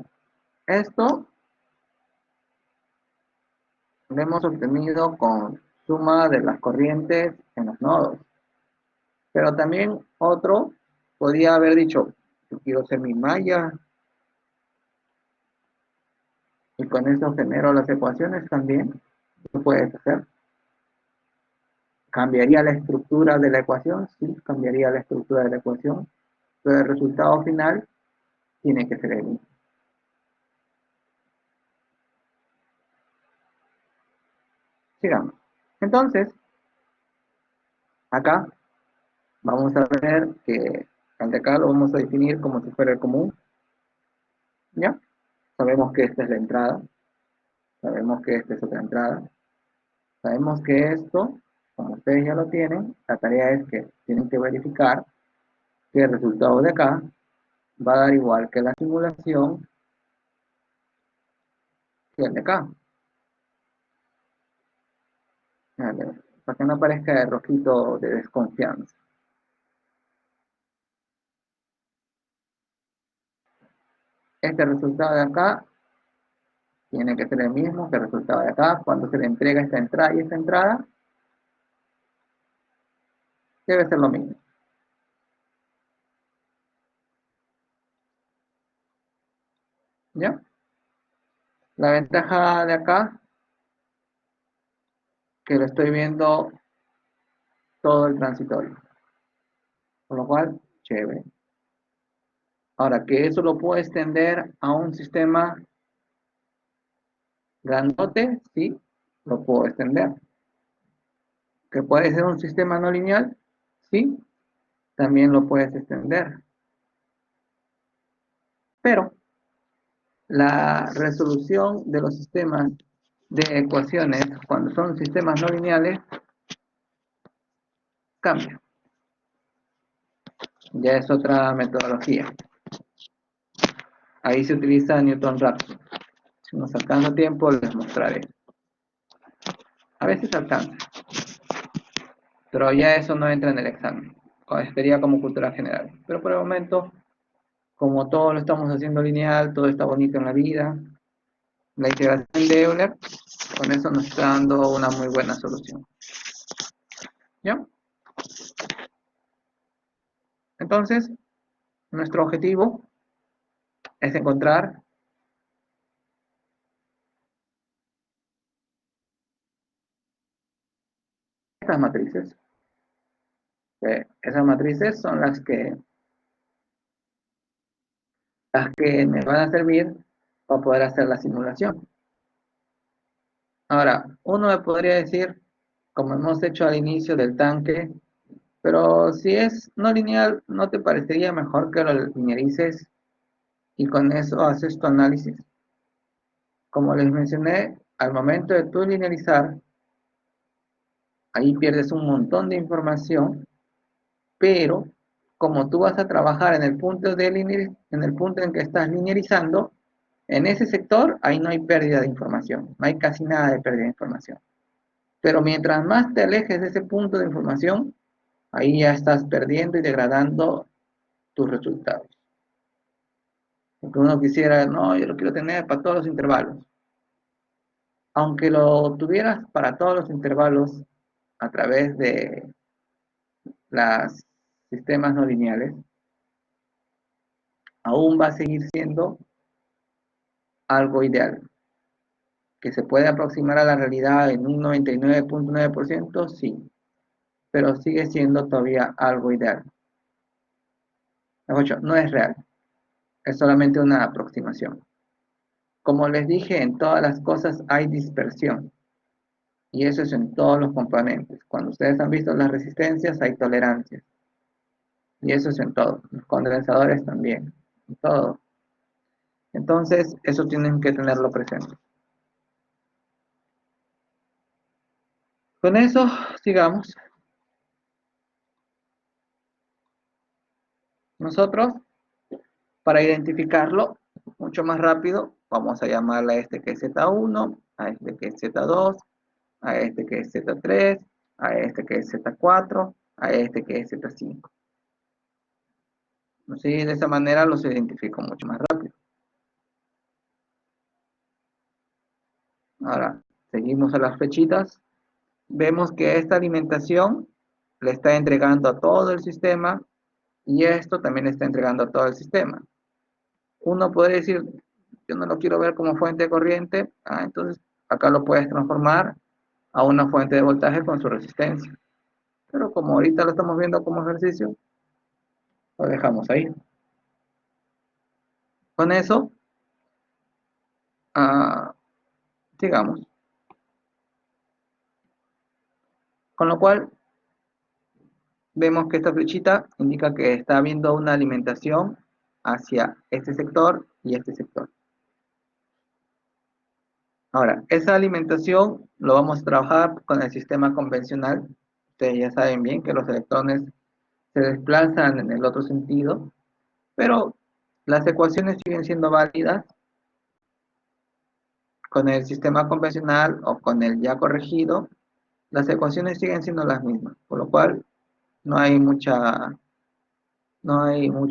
esto lo hemos obtenido con suma de las corrientes en los nodos. Pero también otro podía haber dicho, yo quiero ser mi malla y con eso genero las ecuaciones también. Lo puedes hacer. ¿Cambiaría la estructura de la ecuación? Sí, cambiaría la estructura de la ecuación. Pero el resultado final tiene que ser el mismo. Sigamos. Entonces, acá vamos a ver que al de acá lo vamos a definir como si fuera el común. ¿Ya? Sabemos que esta es la entrada. Sabemos que esta es otra entrada. Sabemos que esto, como ustedes ya lo tienen, la tarea es que tienen que verificar que el resultado de acá va a dar igual que la simulación que el de acá. Vale, para que no aparezca el rojito de desconfianza. Este resultado de acá tiene que ser el mismo que el resultado de acá. Cuando se le entrega esta entrada y esta entrada, debe ser lo mismo. ¿Ya? La ventaja de acá, que lo estoy viendo todo el transitorio. Por lo cual, chévere. Ahora, que eso lo puedo extender a un sistema grandote, sí, lo puedo extender. ¿Que puede ser un sistema no lineal? Sí, también lo puedes extender. Pero la resolución de los sistemas de ecuaciones, cuando son sistemas no lineales, cambia. Ya es otra metodología. Ahí se utiliza Newton-Raphson. Si nos alcanza tiempo, les mostraré. A veces alcanza, pero ya eso no entra en el examen. Sería como cultura general. Pero por el momento, como todo lo estamos haciendo lineal, todo está bonito en la vida, la integración de Euler, con eso nos está dando una muy buena solución. ¿Ya? Entonces, nuestro objetivo es encontrar estas matrices. Esas matrices son las que me van a servir para poder hacer la simulación. Ahora, uno me podría decir, como hemos hecho al inicio del tanque, pero si es no lineal, ¿no te parecería mejor que lo linealices y con eso haces tu análisis? Como les mencioné, al momento de tú linealizar, ahí pierdes un montón de información, pero como tú vas a trabajar en el punto en el punto en que estás linealizando, en ese sector ahí no hay pérdida de información, no hay casi nada de pérdida de información. Pero mientras más te alejes de ese punto de información, ahí ya estás perdiendo y degradando tus resultados. Porque uno quisiera, no, yo lo quiero tener para todos los intervalos. Aunque lo tuvieras para todos los intervalos a través de los sistemas no lineales, aún va a seguir siendo algo ideal. Que se puede aproximar a la realidad en un 99.9%, sí, pero sigue siendo todavía algo ideal. No es real, es solamente una aproximación. Como les dije, en todas las cosas hay dispersión, y eso es en todos los componentes. Cuando ustedes han visto las resistencias, hay tolerancias, y eso es en todo. Los condensadores también, en todo. Entonces, eso tienen que tenerlo presente. Con eso, sigamos. Nosotros, para identificarlo mucho más rápido, vamos a llamarle a este que es Z1, a este que es Z2, a este que es Z3, a este que es Z4, a este que es Z5. Así, de esa manera los identifico mucho más rápido. Ahora, seguimos a las flechitas. Vemos que esta alimentación le está entregando a todo el sistema y esto también le está entregando a todo el sistema. Uno podría decir, yo no lo quiero ver como fuente de corriente, entonces acá lo puedes transformar a una fuente de voltaje con su resistencia. Pero como ahorita lo estamos viendo como ejercicio, lo dejamos ahí. Con eso, sigamos. Con lo cual, vemos que esta flechita indica que está habiendo una alimentación hacia este sector y este sector. Ahora, esa alimentación lo vamos a trabajar con el sistema convencional. Ustedes ya saben bien que los electrones se desplazan en el otro sentido, pero las ecuaciones siguen siendo válidas con el sistema convencional o con el ya corregido. Las ecuaciones siguen siendo las mismas, por lo cual no hay mucho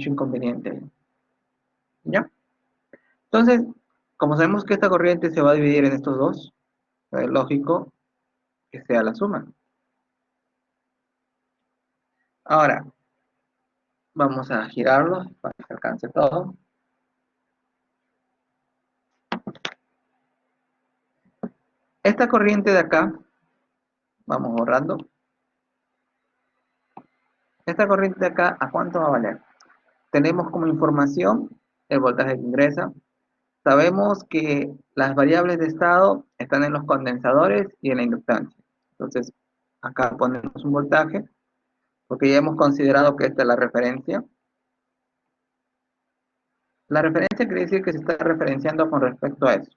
inconveniente. ¿Ya? Entonces, como sabemos que esta corriente se va a dividir en estos dos, es lógico que sea la suma. Ahora, vamos a girarlo para que alcance todo. Esta corriente de acá, vamos borrando. Esta corriente de acá, ¿a cuánto va a valer? Tenemos como información el voltaje que ingresa. Sabemos que las variables de estado están en los condensadores y en la inductancia. Entonces, Acá ponemos un voltaje, porque ya hemos considerado que esta es la referencia. La referencia quiere decir que se está referenciando con respecto a eso.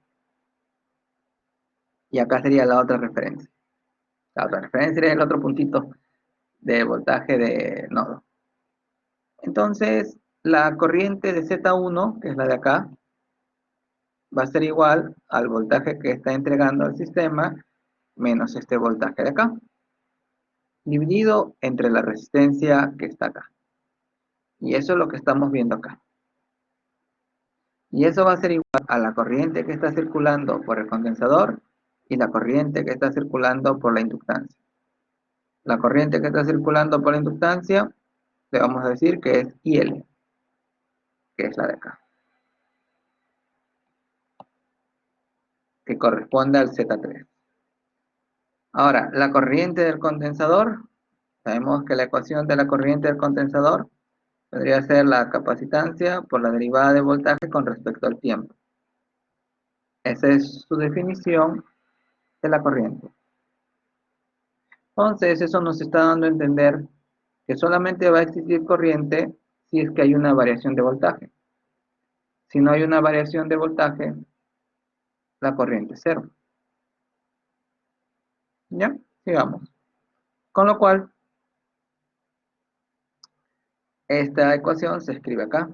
Y acá sería la otra referencia. La otra referencia sería el otro puntito de voltaje de nodo. Entonces, la corriente de Z1, que es la de acá, va a ser igual al voltaje que está entregando al sistema menos este voltaje de acá, dividido entre la resistencia que está acá. Y eso es lo que estamos viendo acá. Y eso va a ser igual a la corriente que está circulando por el condensador y la corriente que está circulando por la inductancia. La corriente que está circulando por la inductancia, le vamos a decir que es IL, que es la de acá, que corresponde al Z3. Ahora, la corriente del condensador, sabemos que la ecuación de la corriente del condensador podría ser la capacitancia por la derivada de voltaje con respecto al tiempo. Esa es su definición de la corriente. Entonces, eso nos está dando a entender que solamente va a existir corriente si es que hay una variación de voltaje. Si no hay una variación de voltaje, la corriente es cero. ¿Ya? Sigamos. Con lo cual, esta ecuación se escribe acá.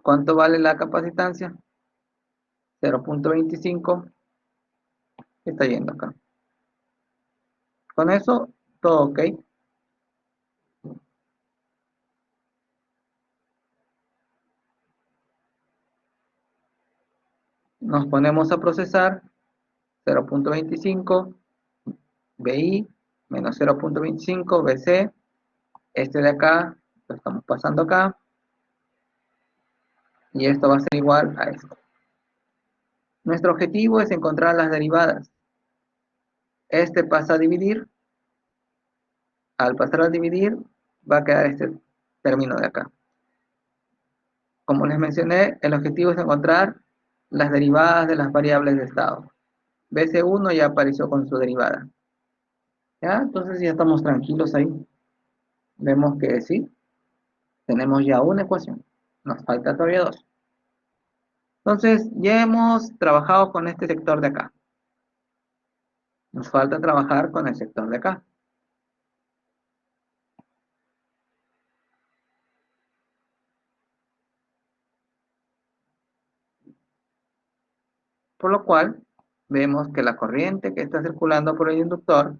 ¿Cuánto vale la capacitancia? 0.25. Está yendo acá. Con eso, todo ok. Nos ponemos a procesar 0.25 BI menos 0.25 BC. Este de acá lo estamos pasando acá. Y esto va a ser igual a esto. Nuestro objetivo es encontrar las derivadas. Este pasa a dividir. Al pasar a dividir, va a quedar este término de acá. Como les mencioné, el objetivo es encontrar las derivadas de las variables de estado. BC1 ya apareció con su derivada. ¿Ya? Entonces ya estamos tranquilos ahí. Vemos que sí, tenemos ya una ecuación. Nos falta todavía dos. Entonces ya hemos trabajado con este sector de acá. Nos falta trabajar con el sector de acá. Por lo cual, vemos que la corriente que está circulando por el inductor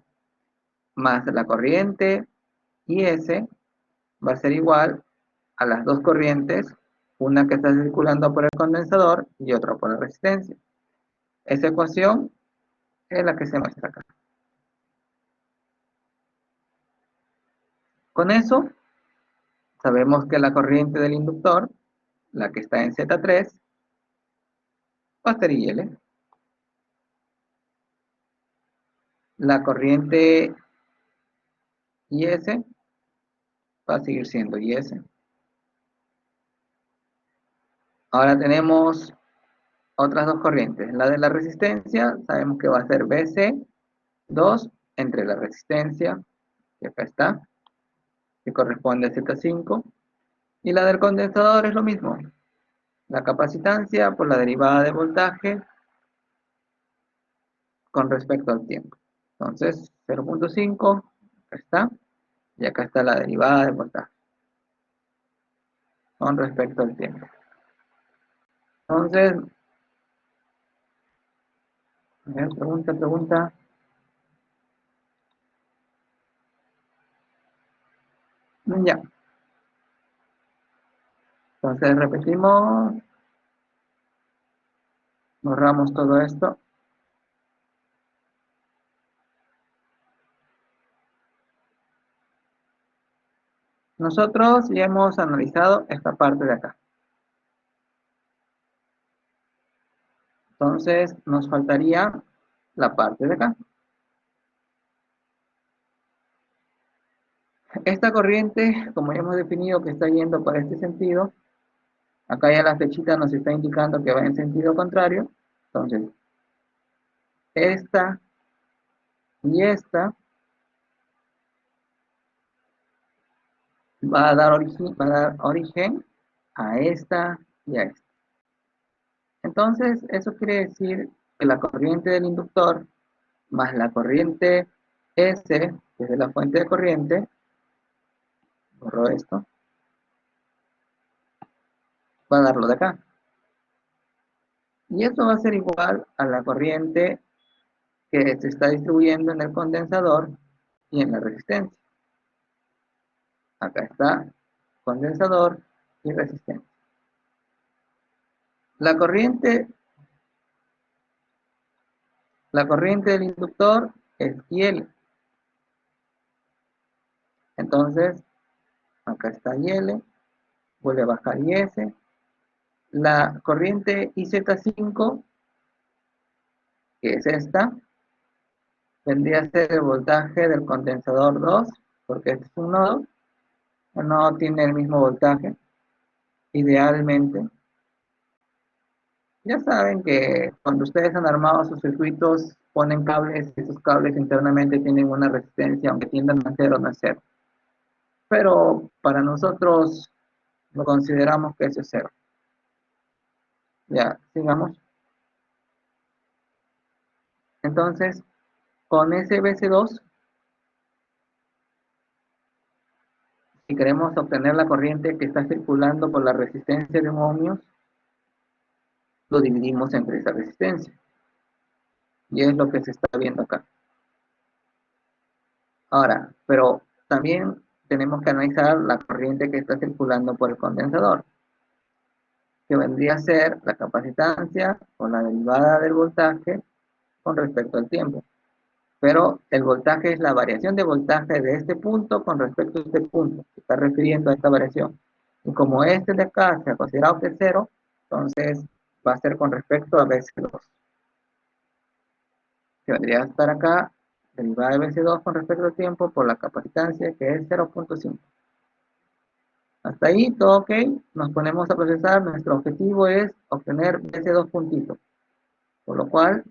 más la corriente IS va a ser igual a las dos corrientes, una que está circulando por el condensador y otra por la resistencia. Esa ecuación es la que se muestra acá. Con eso, sabemos que la corriente del inductor, la que está en Z3, va a ser IL. La corriente IS va a seguir siendo IS. Ahora tenemos otras dos corrientes. La de la resistencia, sabemos que va a ser BC2 entre la resistencia, que acá está, que corresponde a Z5, y la del condensador es lo mismo. La capacitancia por la derivada de voltaje con respecto al tiempo. Entonces, 0.5, acá está, y acá está la derivada de voltaje con respecto al tiempo. Entonces, a ver, pregunta. Ya. Entonces repetimos, borramos todo esto. Nosotros ya hemos analizado esta parte de acá. Entonces nos faltaría la parte de acá. Esta corriente, como ya hemos definido que está yendo para este sentido, acá ya la flechita nos está indicando que va en sentido contrario. Entonces, esta y esta va a dar origen a esta y a esta. Entonces, eso quiere decir que la corriente del inductor más la corriente S, que es de la fuente de corriente, borro esto, va a dar lo de acá. Y esto va a ser igual a la corriente que se está distribuyendo en el condensador y en la resistencia. Acá está condensador y resistencia. La corriente del inductor es IL. Entonces, acá está IL, vuelve a bajar IS. La corriente IZ5, que es esta, vendría a ser el voltaje del condensador 2, porque este es un nodo. El nodo tiene el mismo voltaje, idealmente. Ya saben que cuando ustedes han armado sus circuitos, ponen cables, y esos cables internamente tienen una resistencia, aunque tiendan a cero o no es cero. Pero para nosotros lo consideramos que eso es cero. Ya, sigamos. Entonces, con ese BC2, si queremos obtener la corriente que está circulando por la resistencia de un ohmio, lo dividimos entre esa resistencia. Y es lo que se está viendo acá. Ahora, pero también tenemos que analizar la corriente que está circulando por el condensador, que vendría a ser la capacitancia o la derivada del voltaje con respecto al tiempo. Pero el voltaje es la variación de voltaje de este punto con respecto a este punto. Se está refiriendo a esta variación. Y como este de acá se ha considerado que es cero, entonces va a ser con respecto a BC2. Que vendría a estar acá, derivada de BC2 con respecto al tiempo por la capacitancia, que es 0.5. Hasta ahí, todo ok. Nos ponemos a procesar. Nuestro objetivo es obtener ese dos puntitos. Por lo cual,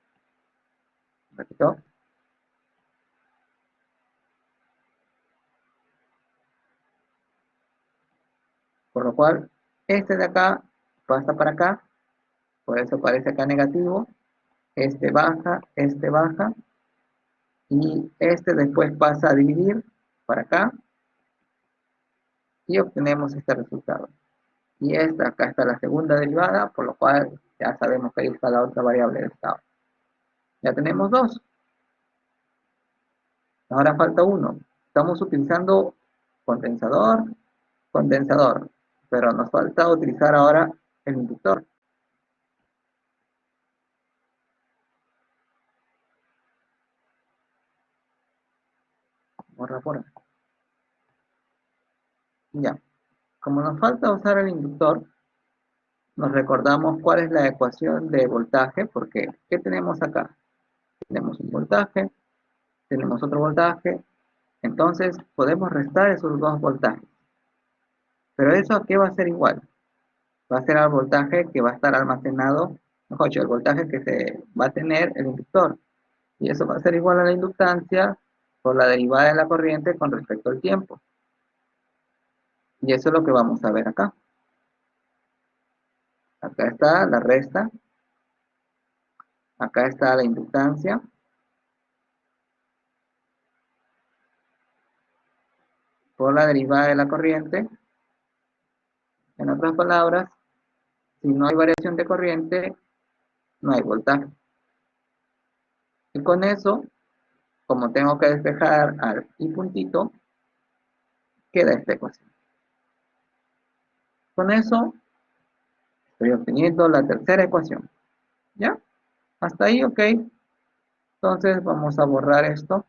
repito, este de acá pasa para acá. Por eso aparece acá negativo. Este baja. Y este después pasa a dividir para acá. Y obtenemos este resultado. Y esta, acá está la segunda derivada, por lo cual ya sabemos que ahí está la otra variable de estado. Ya tenemos dos. Ahora falta uno. Estamos utilizando condensador, pero nos falta utilizar ahora el inductor. Borra por acá. Ya. Como nos falta usar el inductor, nos recordamos cuál es la ecuación de voltaje, porque ¿qué tenemos acá? Tenemos un voltaje, tenemos otro voltaje, entonces podemos restar esos dos voltajes. Pero eso ¿a qué va a ser igual? Va a ser al voltaje que va a estar almacenado, mejor dicho, el voltaje que se va a tener el inductor. Y eso va a ser igual a la inductancia por la derivada de la corriente con respecto al tiempo. Y eso es lo que vamos a ver acá. Acá está la resta. Acá está la inductancia. Por la derivada de la corriente. En otras palabras, si no hay variación de corriente, no hay voltaje. Y con eso, como tengo que despejar al i puntito, queda esta ecuación. Con eso, estoy obteniendo la tercera ecuación. ¿Ya? Hasta ahí, ok. Entonces vamos a borrar esto.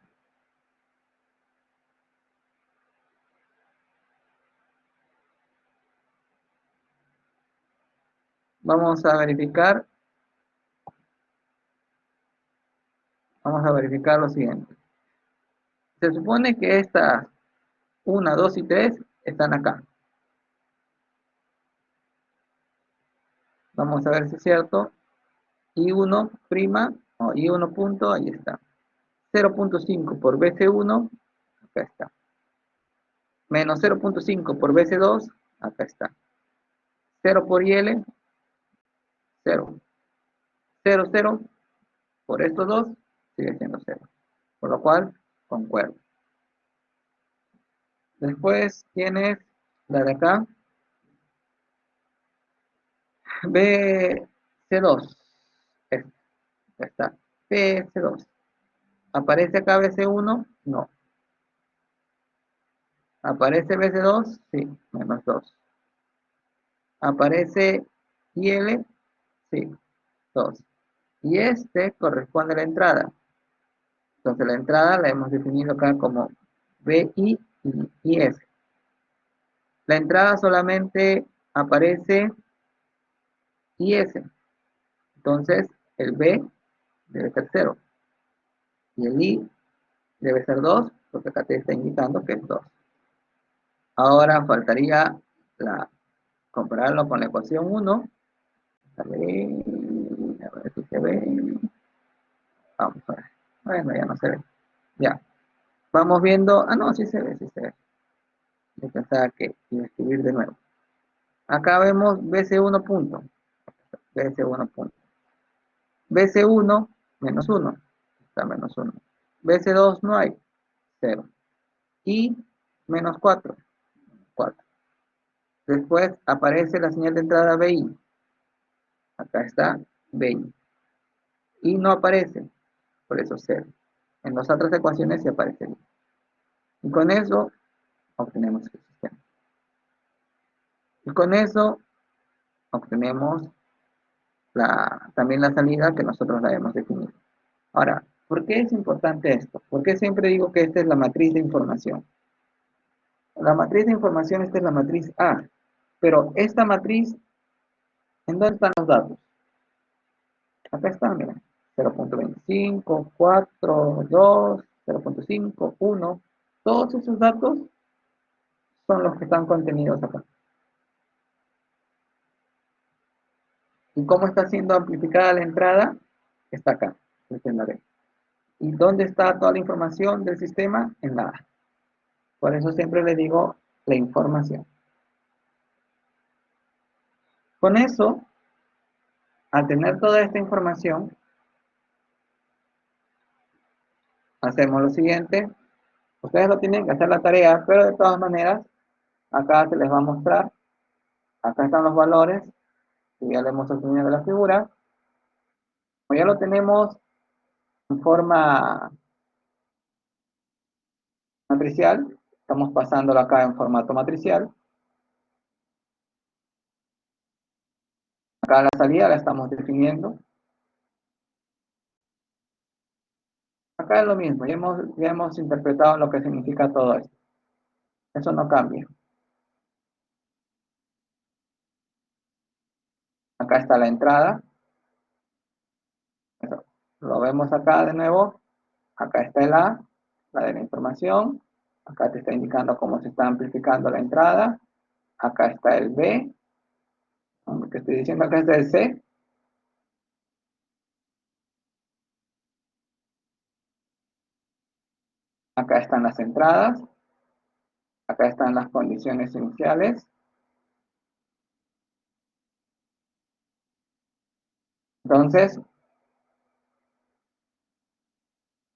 Vamos a verificar lo siguiente. Se supone que estas 1, 2 y 3 están acá. Vamos a ver si es cierto. I1 prima, o I1 punto, ahí está. 0.5 por BC1, acá está. Menos 0.5 por BC2, acá está. 0 por IL, 0. 0, 0 por estos dos, sigue siendo 0. Por lo cual, concuerdo. Después tienes la de acá, BC2. Esta, ya está. BC2. ¿Aparece acá BC1? No. ¿Aparece BC2? Sí, menos 2. ¿Aparece IL? Sí, 2. Y este corresponde a la entrada. Entonces la entrada la hemos definido acá como BI y IS. La entrada solamente aparece IS. Entonces el B debe ser 0. Y el I debe ser 2, porque acá te está indicando que es 2. Ahora faltaría compararlo con la ecuación 1. A ver si se ve. Vamos a ver. Bueno, ya no se ve. Ya. Vamos viendo. Ah, no, sí se ve, sí se ve. Yo pensaba que iba a escribir de nuevo. Acá vemos BC1 punto. BC1 punto. BC1 menos 1. Está menos 1. BC2 no hay. 0. Y menos 4. 4. Después aparece la señal de entrada BI. Acá está BI. Y no aparece. Por eso 0. En las otras ecuaciones sí aparece BI. Y con eso obtenemos el sistema. Y con eso obtenemos también la salida que nosotros la hemos definido. Ahora, ¿por qué es importante esto? ¿Por qué siempre digo que esta es la matriz de información? La matriz de información, esta es la matriz A. Pero esta matriz, ¿en dónde están los datos? Acá están, miren. 0.25, 4, 2, 0.5, 1. Todos esos datos son los que están contenidos acá. ¿Y cómo está siendo amplificada la entrada? Está acá, en la B. ¿Y dónde está toda la información del sistema? En la A. Por eso siempre le digo la información. Con eso, al tener toda esta información, hacemos lo siguiente. Ustedes lo tienen que hacer la tarea, pero de todas maneras, acá se les va a mostrar. Acá están los valores, que ya le hemos obtenido de la figura. Como ya lo tenemos en forma matricial, estamos pasándolo acá en formato matricial. Acá la salida la estamos definiendo. Acá es lo mismo, ya hemos interpretado lo que significa todo esto. Eso no cambia. Acá está la entrada. Eso, lo vemos acá de nuevo. Acá está el A, la de la información. Acá te está indicando cómo se está amplificando la entrada. Acá está el B. Lo que estoy diciendo acá es el C. Acá están las entradas. Acá están las condiciones iniciales. Entonces,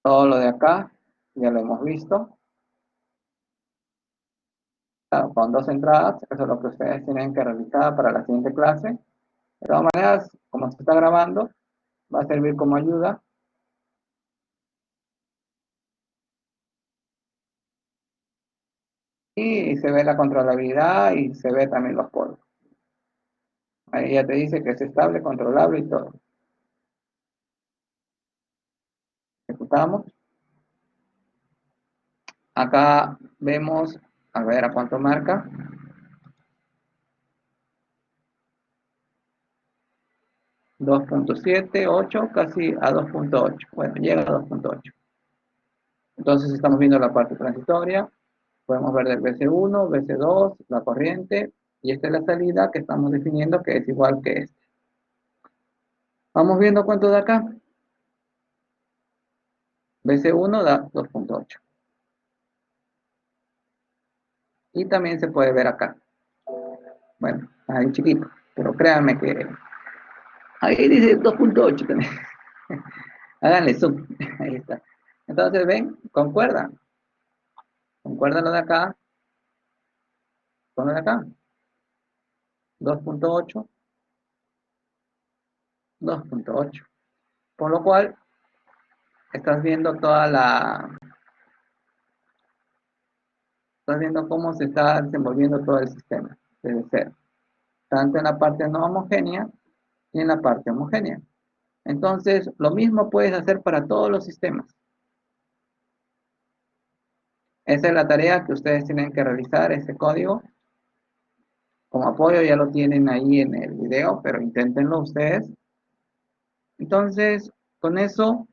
todo lo de acá ya lo hemos visto. Claro, con dos entradas, eso es lo que ustedes tienen que realizar para la siguiente clase. De todas maneras, como se está grabando, va a servir como ayuda. Y se ve la controlabilidad y se ve también los polos. Ahí ya te dice que es estable, controlable y todo. Ejecutamos. Acá vemos, a ver a cuánto marca. 2.7, 8, casi a 2.8. Bueno, llega a 2.8. Entonces estamos viendo la parte transitoria. Podemos ver del BC1, BC2, la corriente. Y esta es la salida que estamos definiendo que es igual que este. Vamos viendo cuánto da acá. BC1 da 2.8. Y también se puede ver acá. Bueno, ahí chiquito. Pero créanme que ahí dice 2.8 también. Háganle zoom. Ahí está. Entonces, ven, concuerda. Concuerda lo de acá con lo de acá. 2.8, 2.8. Por lo cual, estás viendo estás viendo cómo se está desenvolviendo todo el sistema desde cero. Tanto en la parte no homogénea y en la parte homogénea. Entonces, lo mismo puedes hacer para todos los sistemas. Esa es la tarea que ustedes tienen que realizar, ese código. Como apoyo ya lo tienen ahí en el video, pero inténtenlo ustedes. Entonces, con eso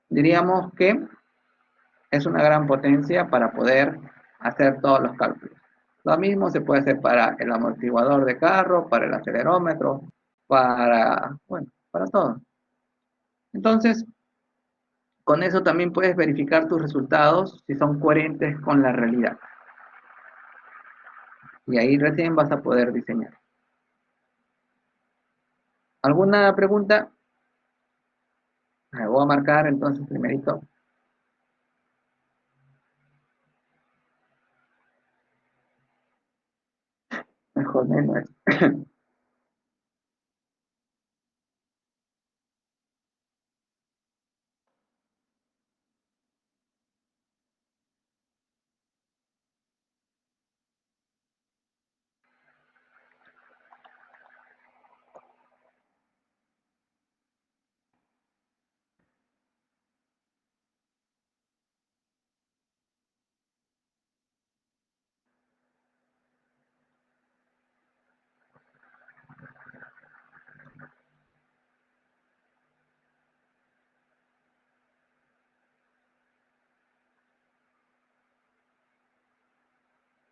diríamos que es una gran potencia para poder hacer todos los cálculos. Lo mismo se puede hacer para el amortiguador de carro, para el acelerómetro, bueno, para todo. Entonces, con eso también puedes verificar tus resultados si son coherentes con la realidad. Y ahí recién vas a poder diseñar. ¿Alguna pregunta? Me voy a marcar entonces primerito. Mejor menos.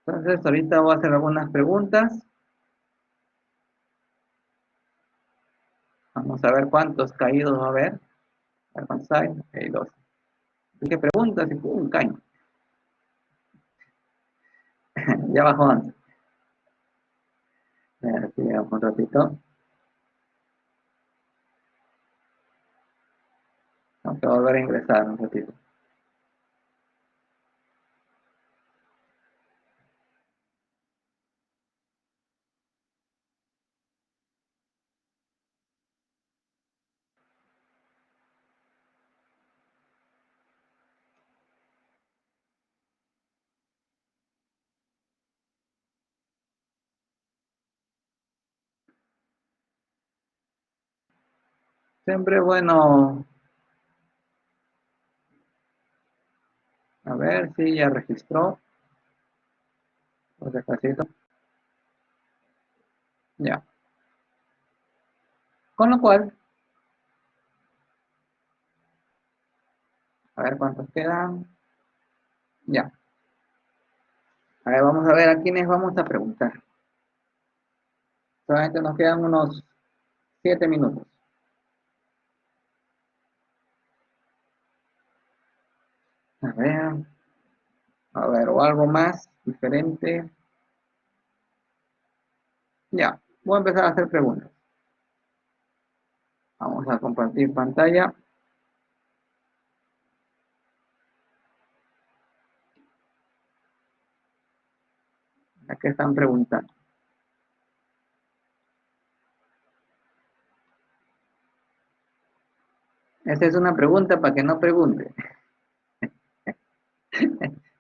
Entonces, ahorita voy a hacer algunas preguntas. Vamos a ver cuántos caídos va a haber. A ver cuántos hay. Hay dos. Así que preguntas y un caño. Ya bajó 11. Aquí un ratito. Tengo que volver a ingresar un ratito. Siempre bueno. A ver si ya registró. Por si acaso. Ya. Con lo cual, a ver cuántos quedan. Ya. A ver, vamos a ver a quiénes vamos a preguntar. Solamente nos quedan unos 7 minutos. A ver, o algo más diferente. Ya, voy a empezar a hacer preguntas. Vamos a compartir pantalla. ¿A qué están preguntando? Esa es una pregunta para que no pregunte.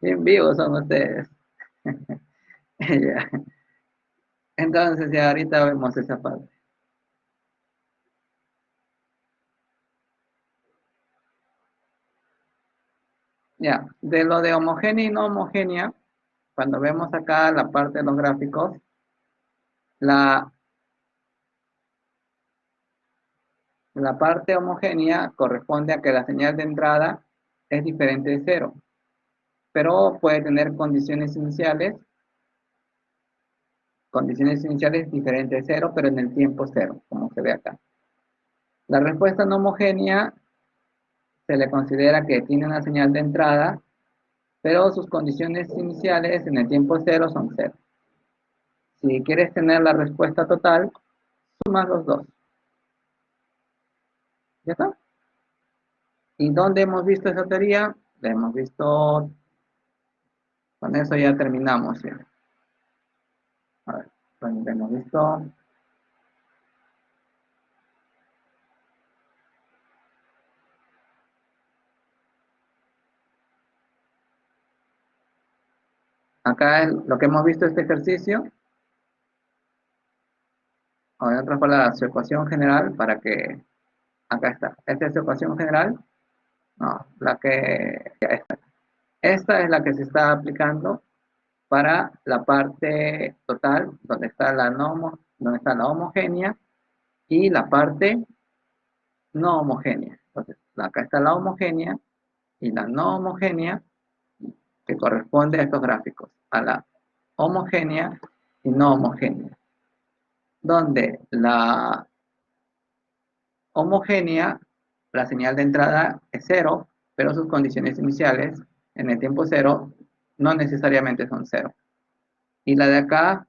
En vivo son ustedes. Ya. Entonces, ya ahorita vemos esa parte. Ya, de lo de homogénea y no homogénea, cuando vemos acá la parte de los gráficos, la, la parte homogénea corresponde a que la señal de entrada es diferente de cero, pero puede tener condiciones iniciales diferentes de cero, pero en el tiempo cero, como se ve acá. La respuesta no homogénea se le considera que tiene una señal de entrada, pero sus condiciones iniciales en el tiempo cero son cero. Si quieres tener la respuesta total, sumas los dos. ¿Ya está? ¿Y dónde hemos visto esa teoría? La hemos visto, con eso ya terminamos. ¿Sí? A ver, ¿dónde hemos visto? Acá lo que hemos visto este ejercicio, o en otras palabras, su ecuación general, para que, acá está, esta es su ecuación general, no, esta es la que se está aplicando para la parte total, donde está la homogénea, y la parte no homogénea. Entonces, acá está la homogénea y la no homogénea, que corresponde a estos gráficos, a la homogénea y no homogénea, donde la homogénea, la señal de entrada es cero, pero sus condiciones iniciales en el tiempo cero no necesariamente son cero. Y la de acá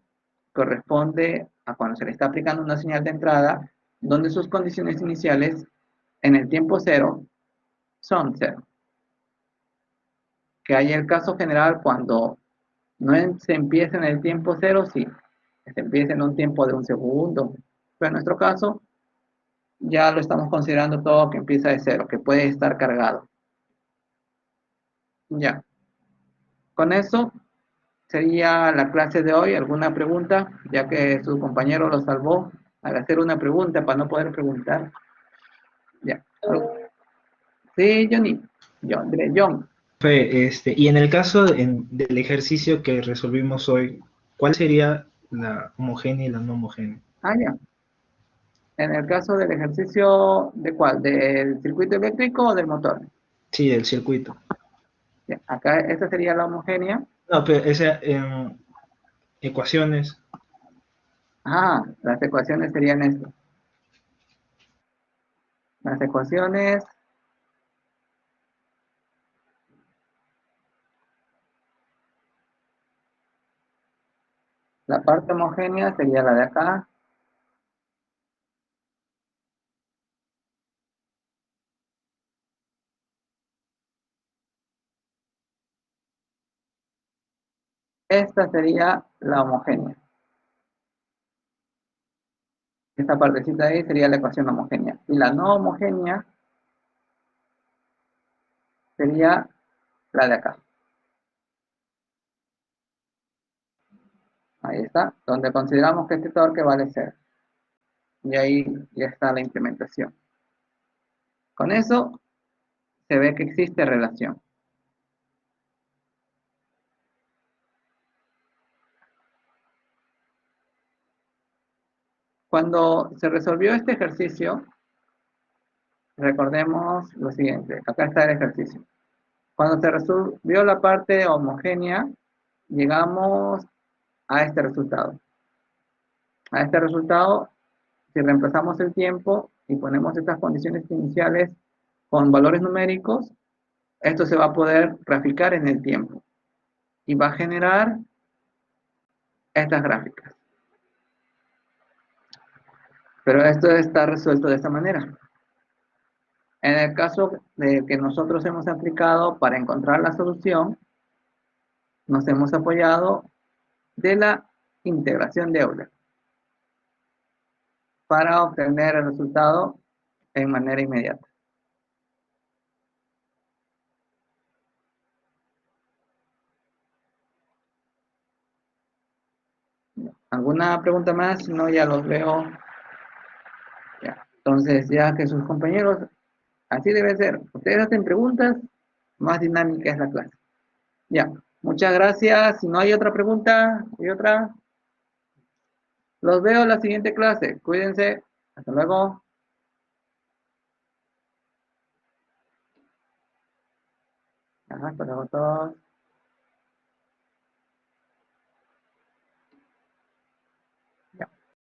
corresponde a cuando se le está aplicando una señal de entrada, donde sus condiciones iniciales en el tiempo cero son cero. Que hay el caso general cuando no se empieza en el tiempo cero, sí, se empieza en un tiempo de un segundo, pero en nuestro caso ya lo estamos considerando todo que empieza de cero, que puede estar cargado. Ya, con eso sería la clase de hoy. ¿Alguna pregunta? Ya que su compañero lo salvó al hacer una pregunta para no poder preguntar. Ya. Sí, Johnny. John. Y en el caso del ejercicio que resolvimos hoy, ¿cuál sería la homogénea y la no homogénea? Ah, ya. En el caso del ejercicio, ¿de cuál? ¿Del circuito eléctrico o del motor? Sí, del circuito. Ya. Acá esta sería la homogénea. No, pero esa, en ecuaciones, Ah, las ecuaciones serían esto. Las ecuaciones, la parte homogénea sería la de acá. Esta sería la homogénea. Esta partecita de ahí sería la ecuación homogénea. Y la no homogénea sería la de acá. Ahí está, donde consideramos que este torque vale 0. Y ahí ya está la implementación. Con eso se ve que existe relación. Cuando se resolvió este ejercicio, recordemos lo siguiente. Acá está el ejercicio. Cuando se resolvió la parte homogénea, llegamos a este resultado. A este resultado, si reemplazamos el tiempo y ponemos estas condiciones iniciales con valores numéricos, esto se va a poder graficar en el tiempo y va a generar estas gráficas. Pero esto está resuelto de esta manera. En el caso de que nosotros hemos aplicado para encontrar la solución, nos hemos apoyado de la integración de Euler para obtener el resultado en manera inmediata. ¿Alguna pregunta más? Si no, ya los veo. Ya. Entonces, ya que sus compañeros, así debe ser. Ustedes hacen preguntas, más dinámica es la clase. Ya. Muchas gracias. Si no hay otra pregunta, ¿hay otra? Los veo en la siguiente clase. Cuídense. Hasta luego. Ajá, hasta luego todos.